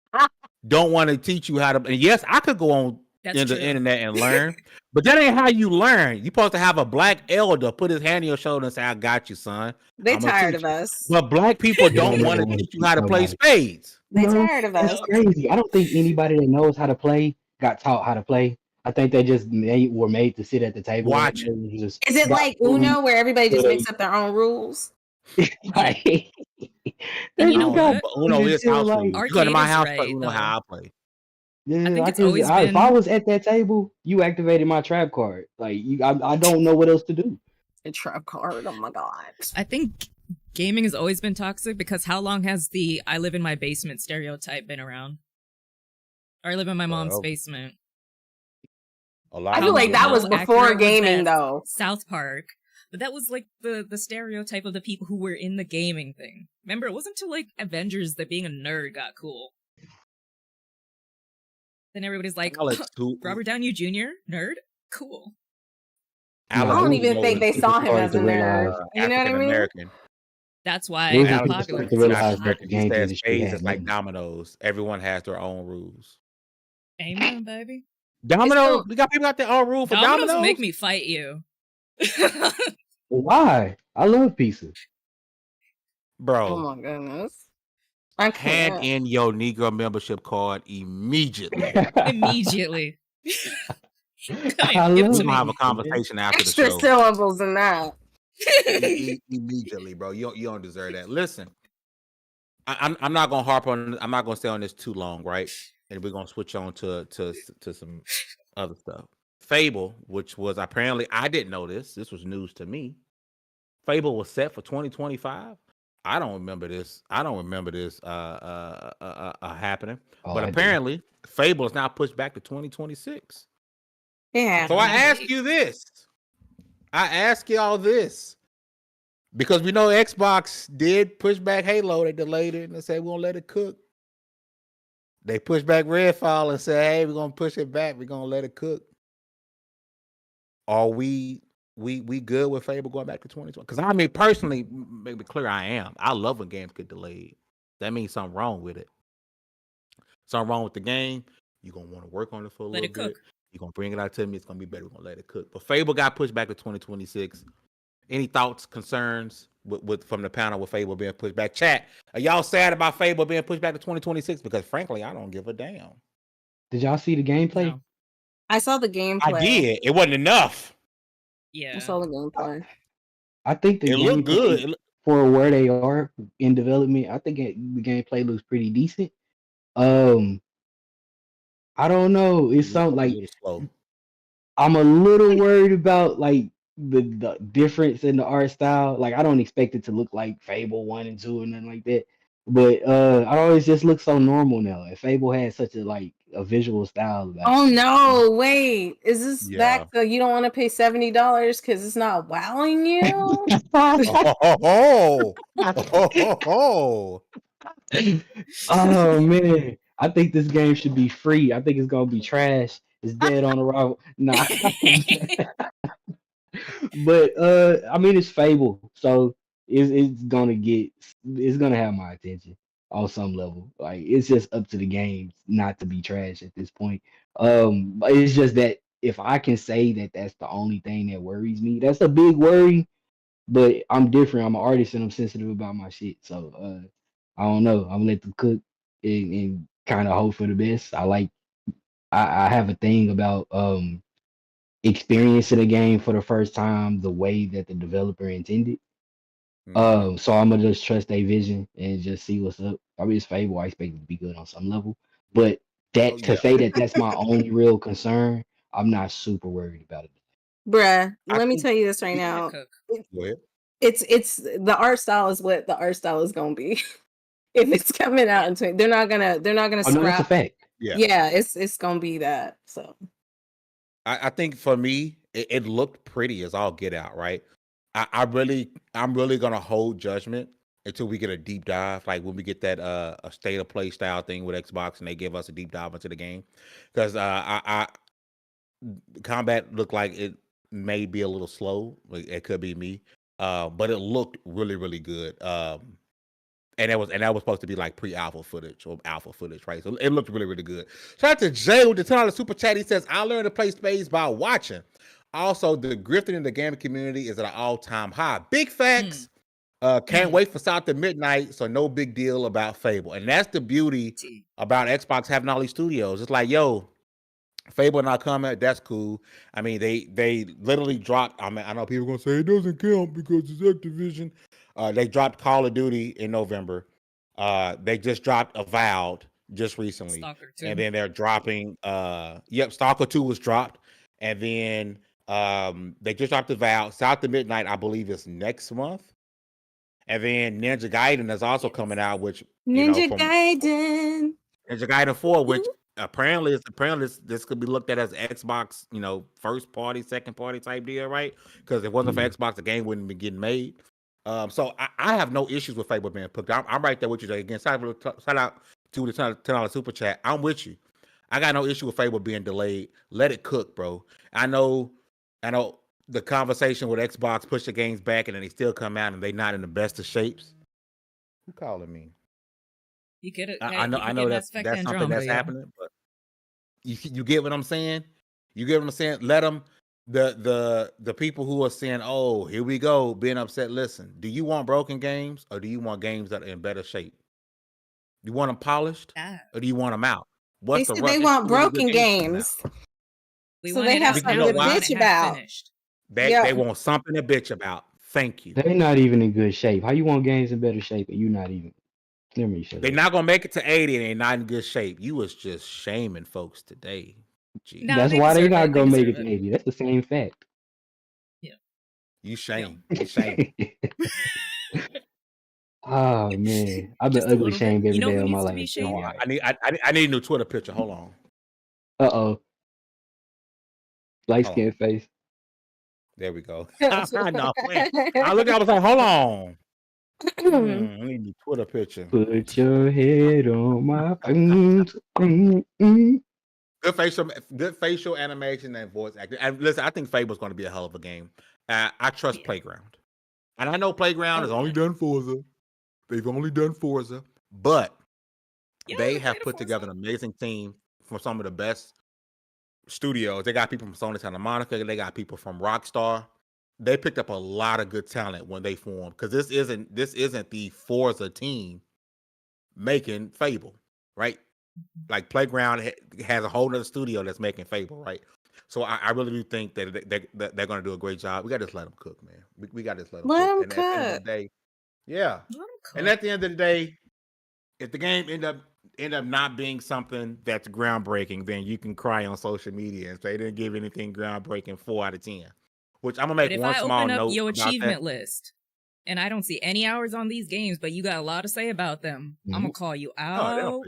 don't want to teach you how to. And yes, I could go on
That's
in the
true.
internet and learn, but that ain't how you learn. You're supposed to have a black elder put his hand on your shoulder and say, "I got you, son."
They
I'm gonna
tired
teach
of
you.
us.
But black people
They don't
don't want
never
to
want to
teach you
teach
how to play
nobody.
spades.
They
No,
tired of
that's
us.
crazy. I don't think anybody that knows how to play got taught how to play. I think they just were made to sit at the table.
Watch
And they just
Is it
got
like
bullied.
Uno where everybody just
So
makes up their own rules?
like,
And
they
you know
just got
what?
But Uno
bullied
is
until
house
like,
rules. You go to
Arcade
my
is
house, play
right,
Uno
though.
how I play.
yeah,
I think
I
it's
just
always
if I
been
was at that table, you activated my trap card. Like I don't know what else to do.
A trap card. Oh my god.
I think gaming has always been toxic because how long has the I live in my basement stereotype been around? Or I live in my mom's
Well,
basement.
a lot
I
of
feel like
people
that
know.
was before
accurate was
gaming,
that
though.
South Park. But that was like the stereotype of the people who were in the gaming thing. Remember, it wasn't until like Avengers that being a nerd got cool. Then everybody's like,
Alex, who
Robert Downey Jr., nerd? Cool.
I
Alex,
No,
don't
who
even think
knows
they
people
saw him
started
as
to
a
realize.
nerd. You know what I
African
mean?
American.
That's
It
why
was
it got
when people
popular.
started to
Because he was
realize that
hot.
the
He
games
says
industry
spades
had
is like
money.
dominoes. Everyone has their own rules.
Amen, baby.
Dominoes? We got people got their own rule for
Dominoes
dominoes?
make me fight you.
Why? I love pizza.
Oh
Bro,
my goodness. I
hand
can't.
in your Negro membership card immediately.
Immediately. Come here,
I
give it
We're
to
love
gonna have
me.
a conversation after the
Extra
show.
syllables in that.
Immediately, bro. You don't deserve that. Listen, I'm not gonna harp on. I'm not gonna stay on this too long, right? And we're gonna switch on to some other stuff. Fable, which was apparently I didn't know this. This was news to me. Fable was set for 2025. I don't remember this. Happening.
Oh,
But
I do.
apparently, Fable is now pushed back to 2026.
Yeah.
So I
Only
ask
wait.
you this. I ask y'all this. Because we know Xbox did push back Halo. They delayed it and they said, we're going to let it cook. They pushed back Redfall and said, hey, we're going to push it back. We're going to let it cook. Are we good with Fable going back to 2020? Because I mean, personally, make it clear I am. I love when games get delayed. That means something wrong with it. Something wrong with the game. You're going to want to work on it for a
Let
little
it cook.
bit. You're going to bring it out to me. It's going to be better. We're going to let it cook. But Fable got pushed back to 2026. Any thoughts, concerns with from the panel with Fable being pushed back? Chat, are y'all sad about Fable being pushed back to 2026? Because frankly, I don't give a damn.
Did y'all see the gameplay?
No.
I saw the gameplay.
I did. It wasn't enough.
Yeah.
I saw the gameplay.
I think the
It looked
gameplay
good.
for where they are in development, I think the gameplay looks pretty decent. I don't know. It's
It
something
looked a
like
little slow.
I'm a little worried about like the difference in the art style. Like I don't expect it to look like Fable 1 and 2 or nothing like that. But I always just look so normal now. And Fable has such a visual style about
Oh
it.
no, wait. Is this
Yeah.
back so you don't want to pay $70 because it's not wowing you?
Oh.
Oh man, I think this game should be free. I think it's gonna be trash. It's dead on arrival. Nah, but I mean it's Fable, so it's gonna have my attention on some level. Like it's just up to the game not to be trash at this point. But it's just that if I can say that that's the only thing that worries me, that's a big worry. But I'm different. I'm an artist and I'm sensitive about my shit. So I don't know. I'm gonna let them cook and kind of hope for the best. I have a thing about experiencing a game for the first time the way that the developer intended. So I'm gonna just trust their vision and just see what's up. I mean, it's Fable. I expect it to be good on some level, but to say that that's my only real concern, I'm not super worried about it.
Bruh,
I
let me
think-
tell you this right
Let
now.
it cook.
Go ahead.
It's the art style is what the art style is gonna be. If it's coming out into they're not gonna
Oh no, that's a
scrap.
fact.
Yeah, it's gonna be that. So
I think for me, it looked pretty as all get out, right? I'm really gonna hold judgment until we get a deep dive, like when we get that a state of play style thing with Xbox and they give us a deep dive into the game, because I combat looked like it may be a little slow. Like, it could be me, but it looked really really good. And that was supposed to be like pre-alpha footage or alpha footage, right? So it looked really really good. Shout out to Jay with the $10 super chat. He says, "I learned to play spades by watching." Also, the grifting in the gaming community is at an all-time high. Big facts. Can't wait for South to Midnight, so no big deal about Fable. And that's the beauty about Xbox having all these studios. It's like, yo, Fable not coming, that's cool. I mean, they literally dropped, I mean, I know people are gonna say it doesn't count because it's Activision. They dropped Call of Duty in November. They just dropped Avowed just recently.
Stalker 2.
And then they're dropping Stalker 2 was dropped. And then they just dropped Avowed. South to Midnight, I believe, is next month. And then Ninja Gaiden is also coming out, which
Ninja Gaiden
4, which apparently this could be looked at as Xbox, first party, second party type deal, right? Because if it wasn't for Xbox, the game wouldn't be getting made. So I have no issues with Fable being put. I'm right there with you, Jay. Again, shout out to the $10 super chat. I'm with you. I got no issue with Fable being delayed. Let it cook, bro. I know the conversation with Xbox push the games back and then they still come out and they not in the best of shapes. Who calling me?
You get it.
I know that's something that's happening, but you get what I'm saying? You get what I'm saying? Let them, the people who are saying, "Oh, here we go," being upset. Listen, do you want broken games or do you want games that are in better shape? You want them polished or do you want them out?
They said they want broken games. So they have something to bitch about.
They want something to bitch about. Thank you.
They're not even in good shape. How you want games in better shape and you not even? Let me show
They're not gonna make it to 80 and they're not in good shape. You was just shaming folks today.
No, that's why they're not gonna make it to 80. That's the same fact.
Yeah.
You shame. You shame.
Oh man, I've been ugly shamed every day of my life.
I need a new Twitter picture. Hold on.
Light skin face.
There we go. No, I looked. I was like, hold on. I need a new Twitter picture.
Put your head on my.
Good facial animation and voice acting. And listen, I think Fable's going to be a hell of a game. I trust Playground, and I know Playground has only done Forza. They've only done Forza, but they have put together an amazing team from some of the best studios. They got people from Sony Santa Monica. They got people from Rockstar. They picked up a lot of good talent when they formed, because this isn't the Forza team making Fable, right? Like Playground has a whole other studio that's making Fable, right? So I really do think that they're going to do a great job. We got to just let them cook, man. We got to just let them cook.
Let them cook.
At the end of the day, yeah. And at the end of the day, if the game end up not being something that's groundbreaking, then you can cry on social media and say they didn't give anything groundbreaking 4 out of 10. Which I'm gonna make one small note. If I open up
your achievement list and I don't see any hours on these games, but you got a lot to say about them, I'm gonna call you out.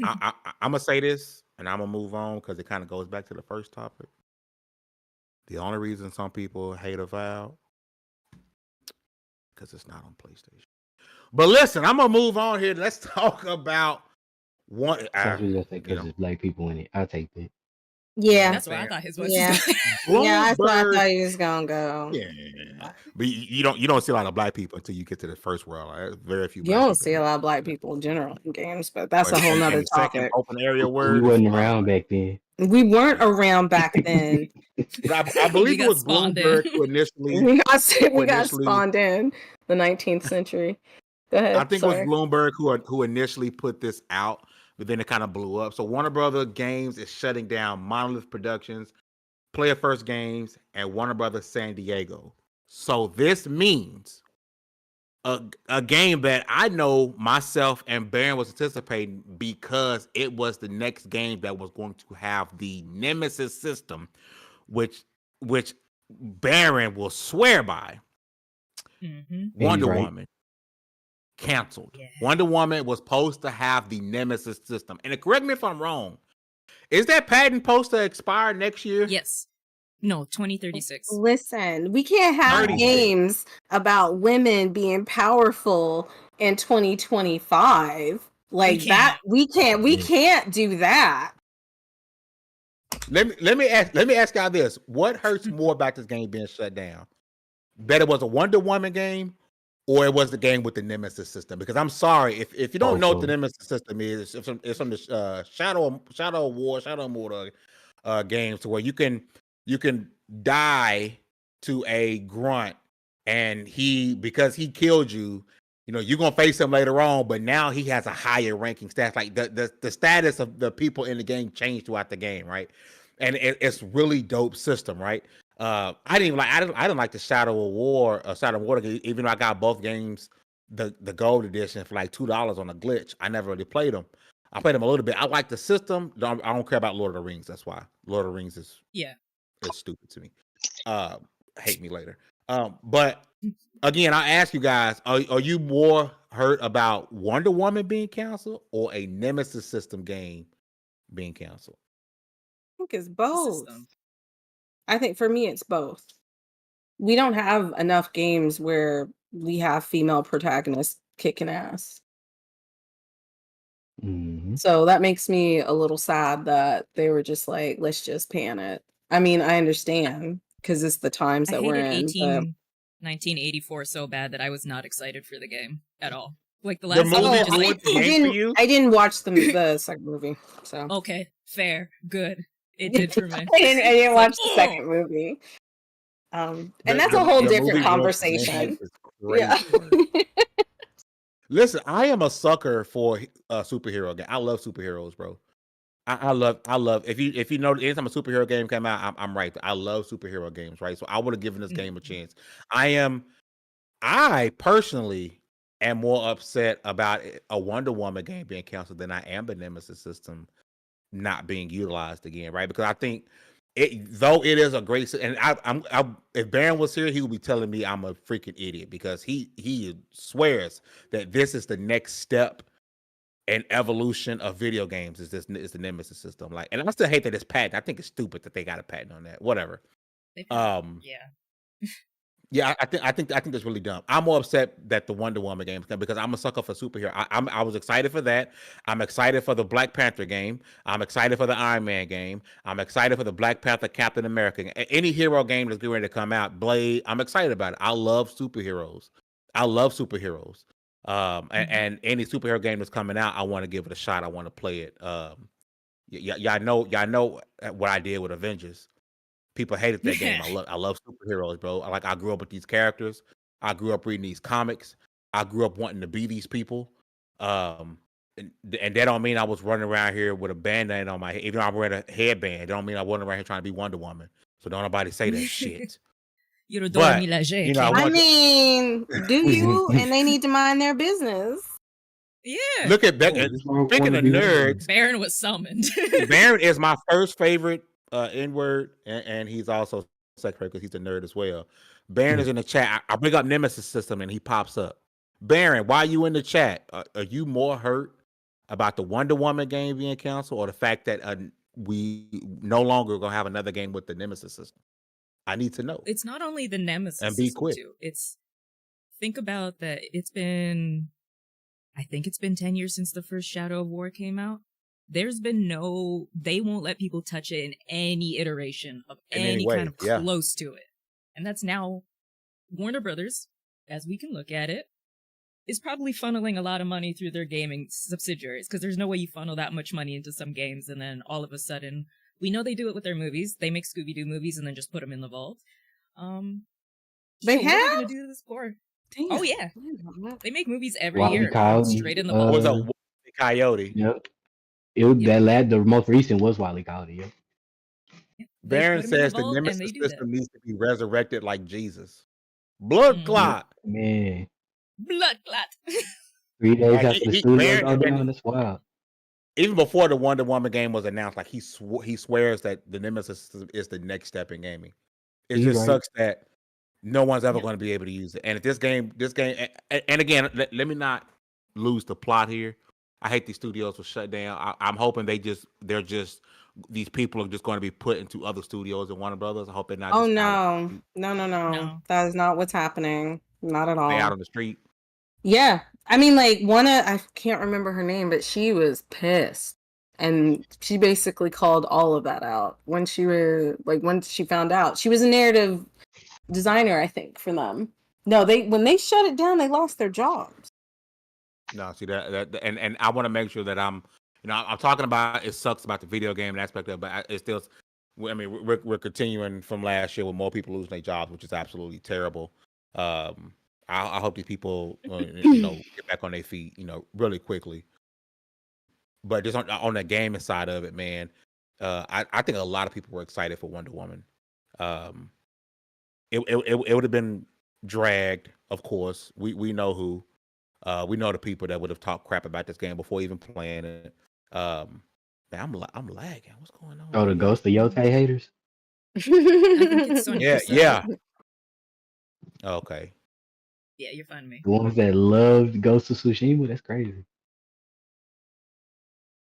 I'm gonna say this and I'm gonna move on because it kind of goes back to the first topic. The only reason some people hate Avowed because it's not on PlayStation. But listen, I'm gonna move on here. Let's talk about one.
Because black people in it. I'll take that.
Yeah,
that's what I thought his voice.
Yeah, that's what I thought he was gonna go.
Yeah, but you don't see a lot of black people until you get to the first world. Like, very few.
You don't see a lot of black people in general in games, but that's a whole nother topic.
Open area word.
We wasn't around back then.
We weren't around back then.
I believe it was Bloomberg who initially.
we got spawned in the 19th century. Go ahead.
I think it was Bloomberg who initially put this out, but then it kind of blew up. So Warner Brothers Games is shutting down Monolith Productions, Player First Games, and Warner Brothers San Diego. So this means a game that I know myself and Baron was anticipating, because it was the next game that was going to have the Nemesis system, which Baron will swear by. Wonder Woman. Canceled. Yeah. Wonder Woman was supposed to have the Nemesis system. And correct me if I'm wrong, is that patent supposed to expire next year?
Yes. No, 2036.
Listen, we can't have
36.
games about women being powerful in 2025 like that. We can't do that.
Let me ask y'all this: what hurts more about this game being shut down? That it was a Wonder Woman game, or it was the game with the Nemesis system? Because I'm sorry, if you don't know what the Nemesis system is, it's from the Shadow War, Shadow Mortar games, to where you can die to a grunt, and because he killed you, you're gonna face him later on, but now he has a higher ranking stats. Like the status of the people in the game changed throughout the game, right? And it's really dope system, right? I didn't like the Shadow of War or Shadow of Water, even though I got both games, the gold edition for like $2 on a glitch. I never really played them. I played them a little bit. I like the system. I don't care about Lord of the Rings. That's why Lord of the Rings is stupid to me. Hate me later. But again, I ask you guys: are you more hurt about Wonder Woman being canceled or a Nemesis system game being canceled?
I think it's both. I think for me, it's both. We don't have enough games where we have female protagonists kicking ass. So that makes me a little sad that they were just like, let's just pan it. I mean, I understand because it's the times that we're in.
1984 so bad that I was not excited for the game at all. Like the last
movie
just like,
I didn't watch the second movie. So
okay, fair, good. It did for me.
I didn't watch the second movie. And that's a whole different conversation. Yeah.
Listen, I am a sucker for superhero game. I love superheroes, bro. I love if you know, anytime a superhero game came out, I'm right there. I love superhero games, right? So I would have given this game a chance. I personally am more upset about a Wonder Woman game being canceled than I am the Nemesis system not being utilized again, right? Because I think though it is a great, and if Baron was here, he would be telling me I'm a freaking idiot, because he swears that this is the next step in evolution of video games is the Nemesis system. Like, and I still hate that it's patent. I think it's stupid that they got a patent on that. Whatever. Yeah, I think that's really dumb. I'm more upset that the Wonder Woman game, because I'm a sucker for superhero. I was excited for that. I'm excited for the Black Panther game. I'm excited for the Iron Man game. I'm excited for the Black Panther Captain America game. Any hero game that's getting ready to come out, Blade. I'm excited about it. I love superheroes. And any superhero game that's coming out, I want to give it a shot. I want to play it. Y'all know what I did with Avengers. People hated that game. I love superheroes, bro. I grew up with these characters. I grew up reading these comics. I grew up wanting to be these people. And that don't mean I was running around here with a band-aid on my head. Even though I'm wearing a headband, it don't mean I wasn't around here trying to be Wonder Woman. So don't nobody say that shit.
I mean, do you? And they need to mind their business.
Yeah.
Look at that. Speaking of nerds,
Baron was summoned.
Baron is my first favorite N-word, and he's also secretary because he's a nerd as well. Baron is in the chat. I bring up Nemesis system and he pops up. Baron, why are you in the chat? Are you more hurt about the Wonder Woman game being canceled, or the fact that we no longer gonna have another game with the Nemesis system? I need to know.
It's not only the Nemesis
and be
system
quick.
Too. Think about that. I think it's been 10 years since the first Shadow of War came out. There's been they won't let people touch it in any iteration of any kind of close to it. And that's now Warner Brothers, as we can look at it, is probably funneling a lot of money through their gaming subsidiaries, because there's no way you funnel that much money into some games and then all of a sudden, we know they do it with their movies. They make Scooby-Doo movies and then just put them in the vault.
They have?
What are they going to do this for? Damn. Oh, yeah. They make movies every year.
Coyote,
straight in the vault.
Was a Wile E. Coyote.
Yep. The most recent was Wile E. Coyote. Yep.
Baron says the Nemesis system needs to be resurrected like Jesus. Blood clot.
Man.
Blood clot.
3 days after the studio got down, that's wild.
Even before the Wonder Woman game was announced, like he swears that the Nemesis is the next step in gaming. It just sucks that no one's ever going to be able to use it. And if this game, and again, let me not lose the plot here. I hate these studios were shut down. I'm hoping they're just these people are just going to be put into other studios and Warner Brothers. I hope they're not
Oh
just out
no.
No.
That is not what's happening. Not at
out
all.
on the street.
Yeah. I mean, like, I can't remember her name, but she was pissed. And she basically called all of that out when she found out. She was a narrative designer, I think, for them. No, when they shut it down, they lost their jobs.
No, see and I want to make sure that I'm talking about it sucks about the video game aspect of it, but it's still, I mean, we're continuing from last year with more people losing their jobs, which is absolutely terrible. I hope these people, get back on their feet, really quickly. But just on the gaming side of it, man, I think a lot of people were excited for Wonder Woman. It would have been dragged, of course. We know who. We know the people that would have talked crap about this game before even playing it. Man, I'm lagging. What's going on?
Oh, the Ghost of Yote haters?
I think it's 20%.
Yeah. Okay.
Yeah, you're fine with me.
The ones that loved Ghost of Tsushima? That's crazy.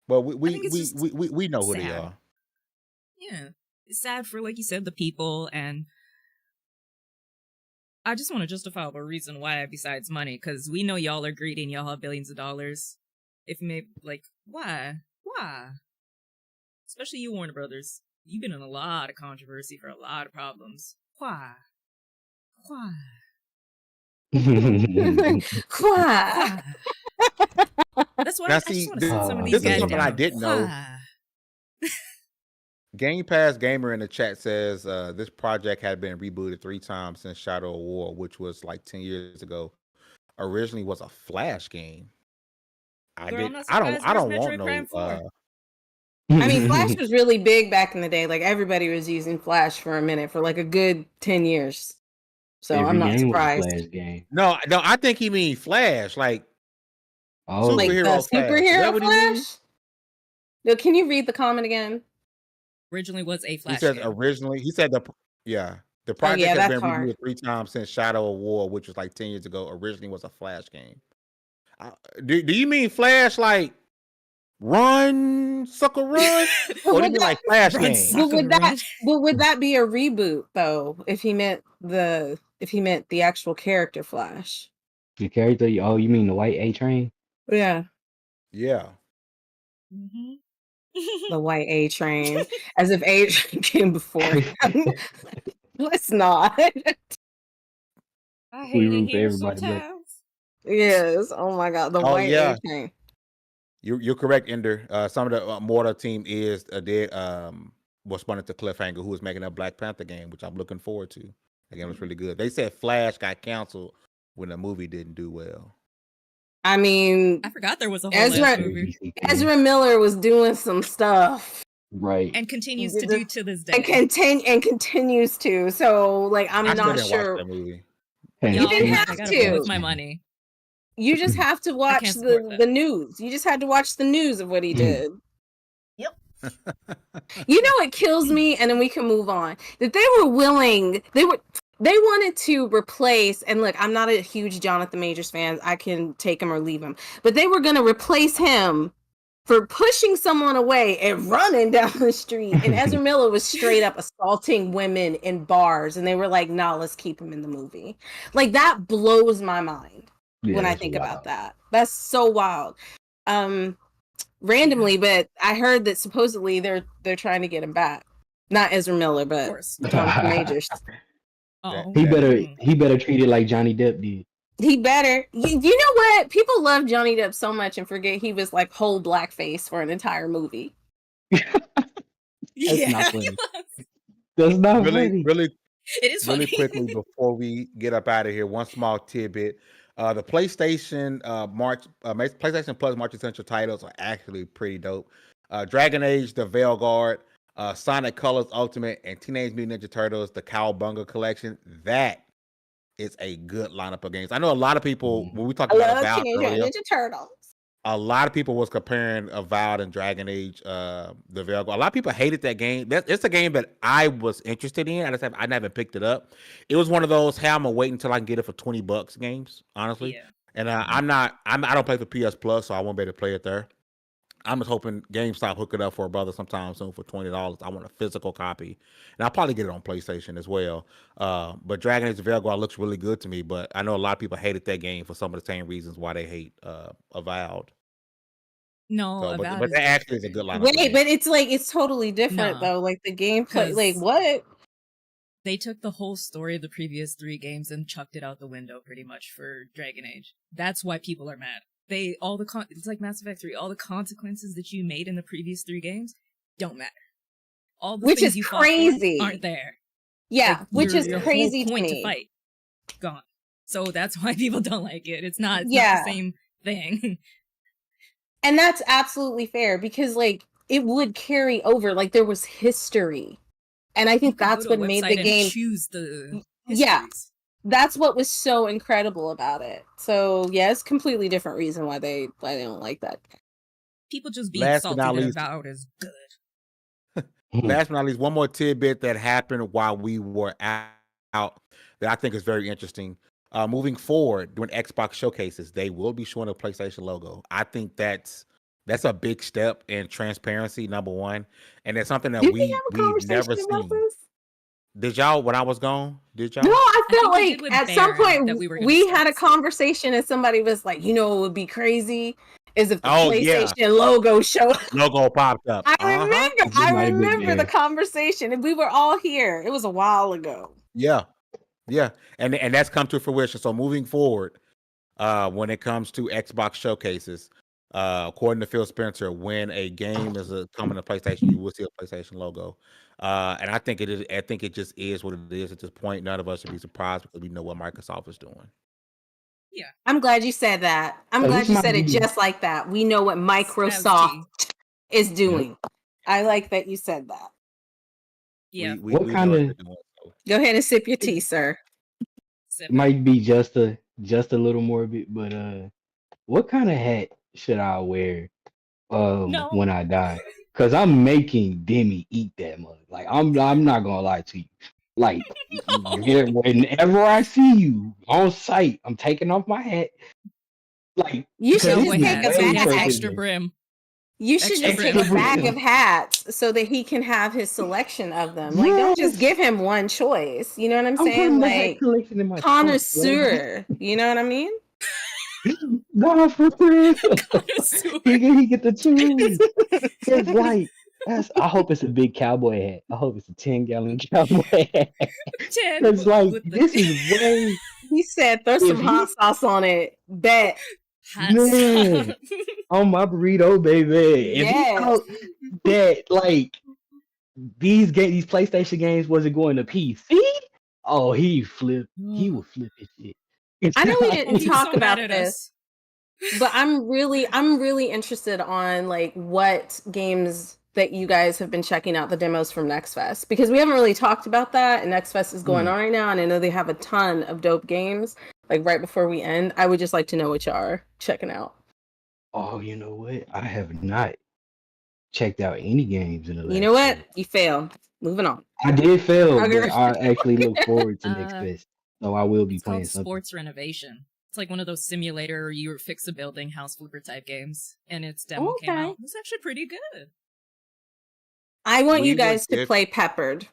But
I think it's just
we know who they
sad.
are.
Yeah. It's sad for, like you said, the people, and I just want to justify a reason why besides money, because we know y'all are greedy and y'all have billions of dollars. If maybe, like, why? Why? Especially you, Warner Brothers. You've been in a lot of controversy for a lot of problems. Why? Why?
Why?
That's why
Now,
I just
see,
want to send some of
this
these
is
guys
something
down.
I didn't know.
Why?
Game Pass Gamer in the chat says this project had been rebooted 3 times since Shadow of War, which was like 10 years ago. Originally was a Flash game.
Girl, I'm not
I
surprised.
don't
Where's
want
Metroid Prime 4?
I mean, Flash was really big back in the day. Like, everybody was using Flash for a minute, for like a good 10 years. So
Every
I'm not
game was a
surprised.
Flash game.
No, I think he means Flash, like
Oh,
Like the
superhero Flash. Is that
superhero
what he means?
Flash? No, can you read the comment again?
Originally was a
He
Flash
says
game.
originally. He said the
Oh,
project
yeah,
has
that's
been
hard.
rebooted 3 times since Shadow of War, which was like 10 years ago. Originally was a Flash game. Do you mean Flash like run, sucker run? Or do you mean like Flash
Run,
game?
sucker.
But would that be a reboot though? If he meant the actual character Flash?
the character. Oh, you mean the white A Train?
Yeah,
Yeah.
Mm-hmm.
the white A Train, as if A Train came before him. Let's not.
I
We
hate it
root for
here
everybody black.
sometimes.
Yes. Oh my God, the
Oh,
white
yeah.
A Train.
You're correct, Ender. Some of the Mortar team is was spun into Cliffhanger, who is making a Black Panther game, which I'm looking forward to. The game was really good. They said Flash got canceled when the movie didn't do well.
I mean,
I forgot there was a whole ass movie.
Ezra Miller was doing some stuff,
Right.
And continues to do to this day.
and continues to. So, like, I'm
I still
not
didn't
sure.
watch that movie.
You didn't have
I gotta
to.
put with my money.
You just have to watch
can't support
the
that.
news. You just had to watch the news of what he did.
Yep.
You know, it kills me, and then we can move on. That they wanted to replace, and look, I'm not a huge Jonathan Majors fan. I can take him or leave him, but they were going to replace him for pushing someone away and running down the street. And Ezra Miller was straight up assaulting women in bars, and they were like, "Nah, let's keep him in the movie." Like, that blows my mind when I think about that. That's so wild. Randomly, but I heard that supposedly they're trying to get him back. Not Ezra Miller, but Jonathan Majors.
Oh,
He better treat it like Johnny Depp did.
He better. You know what? People love Johnny Depp so much and forget he was like whole blackface for an entire movie.
That's not funny. That's not funny.
Really,
it is funny.
really quickly before we get up out of here, one small tidbit. The PlayStation PlayStation Plus March Essential titles are actually pretty dope. Dragon Age: The Veilguard, Sonic Colors Ultimate, and Teenage Mutant Ninja Turtles: The Cowabunga Collection. That is a good lineup of games. I know a lot of people when we talked about Avowed earlier,
Ninja Turtles.
a lot of people was comparing Avowed and Dragon Age: The Veilguard. A lot of people hated that game. It's a game that I was interested in. I never picked it up. It was one of those, hey, I'm gonna wait until I can get it for $20 games, honestly.
Yeah.
And I don't play for PS Plus, so I won't be able to play it there. I'm just hoping GameStop hook it up for a brother sometime soon for $20. I want a physical copy, and I'll probably get it on PlayStation as well. But Dragon Age of Velgar looks really good to me, but I know a lot of people hated that game for some of the same reasons why they hate Avowed.
No,
So,
Avowed
but
is
that
good.
actually is a good lineup of
Wait,
games.
but it's like it's totally different
Nah,
though. Like the gameplay, like
'cause
what?
they took the whole story of the previous 3 games and chucked it out the window pretty much for Dragon Age. That's why people are mad. It's like Mass Effect 3. All the consequences that you made in the previous 3 games don't matter. All the
Which
things
is
you fought for
crazy.
aren't there.
Yeah,
Like
which is
your
crazy
whole point
to
to
me.
fight gone. So that's why people don't like it. It's not
Yeah.
the same thing.
And that's absolutely fair because like it would carry over. Like there was history. And I
You
think
could
that's
go to
what
a
made
website
the
and
game.
choose the
Yeah,
histories.
that's what was so incredible about it. So yeah, it's a completely different reason why they don't like that.
People just being
Last but
salty
not
that
least,
Avowed is good.
last but not least, one more tidbit that happened while we were out that I think is very interesting. Moving forward, during Xbox showcases, they will be showing a PlayStation logo. I think that's a big step in transparency, number one, and it's something that
Did we have a
we've never
conversation about
seen.
this?
Did y'all when I was gone? Did
No,
y'all?
I
I
felt
think we did
like
with
at some
Baron
point
that we were gonna
we
start
had a
to see it.
conversation and somebody was like, you know, what would be crazy is if the
Oh yeah,
PlayStation logo showed up.
logo popped up.
I
It
I
might have been
remember the
there.
conversation, and we were all here. It was a while ago.
Yeah, and that's come to fruition. So moving forward, when it comes to Xbox showcases, according to Phil Spencer, when a game is coming to PlayStation, you will see a PlayStation logo. And I think it is. I think it just is what it is at this point. None of us should be surprised because we know what Microsoft is doing.
Yeah.
I'm glad you said that. I'm
So
glad
this
you
might
said it
be
just like that. We know what
Styles
Microsoft
T.
is
yep.
doing. I like that you said that.
Yeah.
We
What
know
kind
what
of
they're doing. So.
Go ahead and sip your tea, sir.
Sip
it
it.
might be just a little morbid, but what kind of hat should I wear
No.
when I die? Cause I'm making Demi eat that mug. Like I'm not gonna lie to you. Like whenever I see you on site, I'm taking off my hat. Like
You
because
should
this
just
Cowboy
be
take a
hat. So he
way
has
bag.
extra
personal.
brim.
You should
Extra
just take
Extra
a bag
brim.
of hats so that he can have his selection of them. Like, don't just
Yes.
give him one choice. You know what I'm
I'm
saying?
putting the hat
Like,
collection in my trunk.
connoisseur. You know what I mean?
God for real.
Connoisseur.
He get to choose. It's like I hope it's a big cowboy hat. I hope it's a 10-gallon cowboy hat.
10
Cause like
with the
this is way
He said, throw some
if
hot
he
sauce on it. Bet.
hot
man
sauce.
on my burrito, baby. If he
Yes.
thought that like these PlayStation games wasn't going to PC, oh he would flip his shit.
I know we
Oh,
didn't
he's
talk
so mad
about
at
this,
us.
but I'm really interested on like what games that you guys have been checking out the demos from Next Fest, because we haven't really talked about that, and Next Fest is going on right now, and I know they have a ton of dope games. Like right before we end, I would just like to know what you are checking out.
Oh, you know what? I have not checked out any games in the
You know
last
what? You failed. Moving on.
I did fail,
Okay.
but I actually look forward to Next Fest. So I will be
It's called
playing something.
Sports Renovation. It's like one of those simulator you fix a building, house flipper type games. And its demo came
Okay.
out. It was actually pretty good.
I want
We
you
were
guys to
gift-
play Peppered.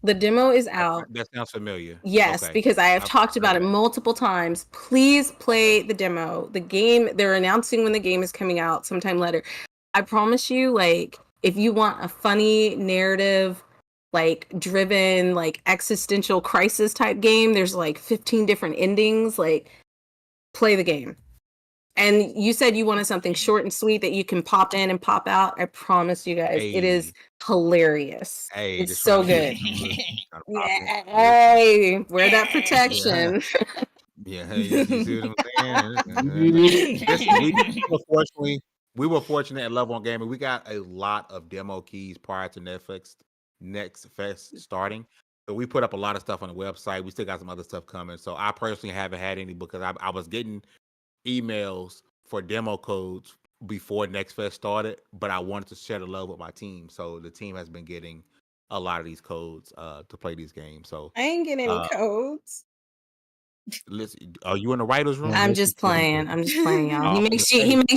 The demo is out.
That sounds familiar.
Yes,
Okay.
because I have
I've
talked
heard
about it
that.
multiple times. Please play the demo. The game, they're announcing when the game is coming out sometime later. I promise you, like, if you want a funny narrative, like driven, like existential crisis type game, there's like 15 different endings. Like, play the game. And you said you wanted something short and sweet that you can pop in and pop out. I promise you guys, it is hilarious.
Hey,
It's
just
so
trying to get
good.
some listen, trying to pop in.
Yeah, hey, wear that protection.
Yeah, you see what I'm saying? Listen, we were fortunate at Lv1 Gaming. We got a lot of demo keys prior to Next Fest starting. So we put up a lot of stuff on the website. We still got some other stuff coming. So I personally haven't had any because I was getting emails for demo codes before Next Fest started, but I wanted to share the love with my team. So the team has been getting a lot of these codes to play these games. So
I ain't getting any codes.
Listen, are you in the writers' room?
I'm
that's
just
just what it
playing.
is.
I'm just playing, y'all.
Oh,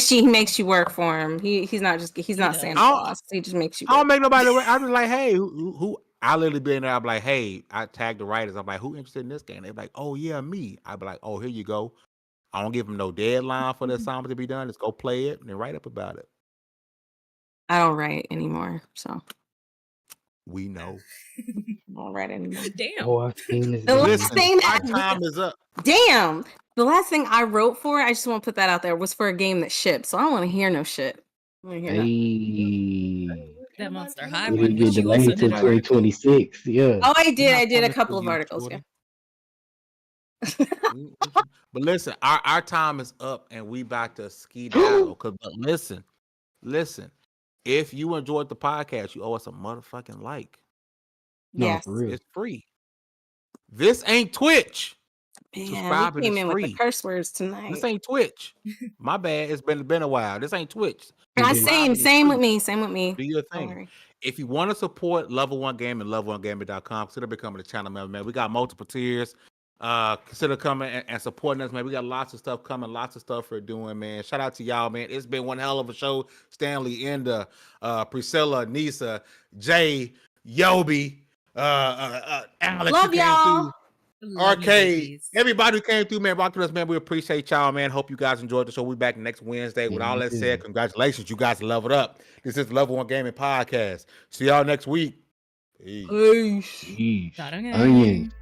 He makes you work for him. He's not
does.
Santa
I
Claus. He just makes you
don't
work.
make nobody. I be like, hey, who? I literally be in there. I'm like, hey, I tag the writers. I'm like, who interested in this game? They be like, oh yeah, me. I be like, oh, here you go. I don't give them no deadline for the assignment to be done. Just go play it and then write up about it.
I don't write anymore, so
We know.
I don't write anymore.
Damn.
Oh, I've seen this
The last
game.
Listen,
thing
our
that
time is up.
damn, the last thing I wrote for, I just want to put that out there, was for a game that shipped. So I don't want to hear no shit. I don't wanna hear nothing.
Hey,
That Monster High
it
one,
didn't get
which you also
delayed till
did a article.
2026. Yeah.
Oh, I
We're
did.
not
I did a
promised
couple of
you,
articles.
Shorty.
Yeah.
But listen, our time is up and we about to skedaddle. But listen. If you enjoyed the podcast, you owe us a motherfucking like.
No,
Yes,
for real.
It's free. This ain't Twitch.
man,
Subscribing
we came
is
in with the
free.
curse words
This
tonight.
ain't Twitch. My bad. It's been a while. This ain't Twitch.
Same
Subscribing is free.
with me.
Do your
Don't
thing.
worry.
If you want to support Level 1 Gaming, level1gaming.com, consider becoming a channel member, man. We got multiple tiers. Consider coming and supporting us, man. We got lots of stuff coming, lots of stuff we're doing, man. Shout out to y'all, man. It's been one hell of a show. Stanley, Enda, Priscilla, Nisa, Jay, Yobi, Alex,
Love
who came
y'all.
through.
Love you,
Arcade,
babies.
everybody who came through, man, rocking us, man. We appreciate y'all, man. Hope you guys enjoyed the show. We'll be back next Wednesday. With all that said, congratulations. You guys leveled up. This is the Level 1 Gaming Podcast. See y'all next week. Peace.
Peace.
Jeez.
Onion.
Onion.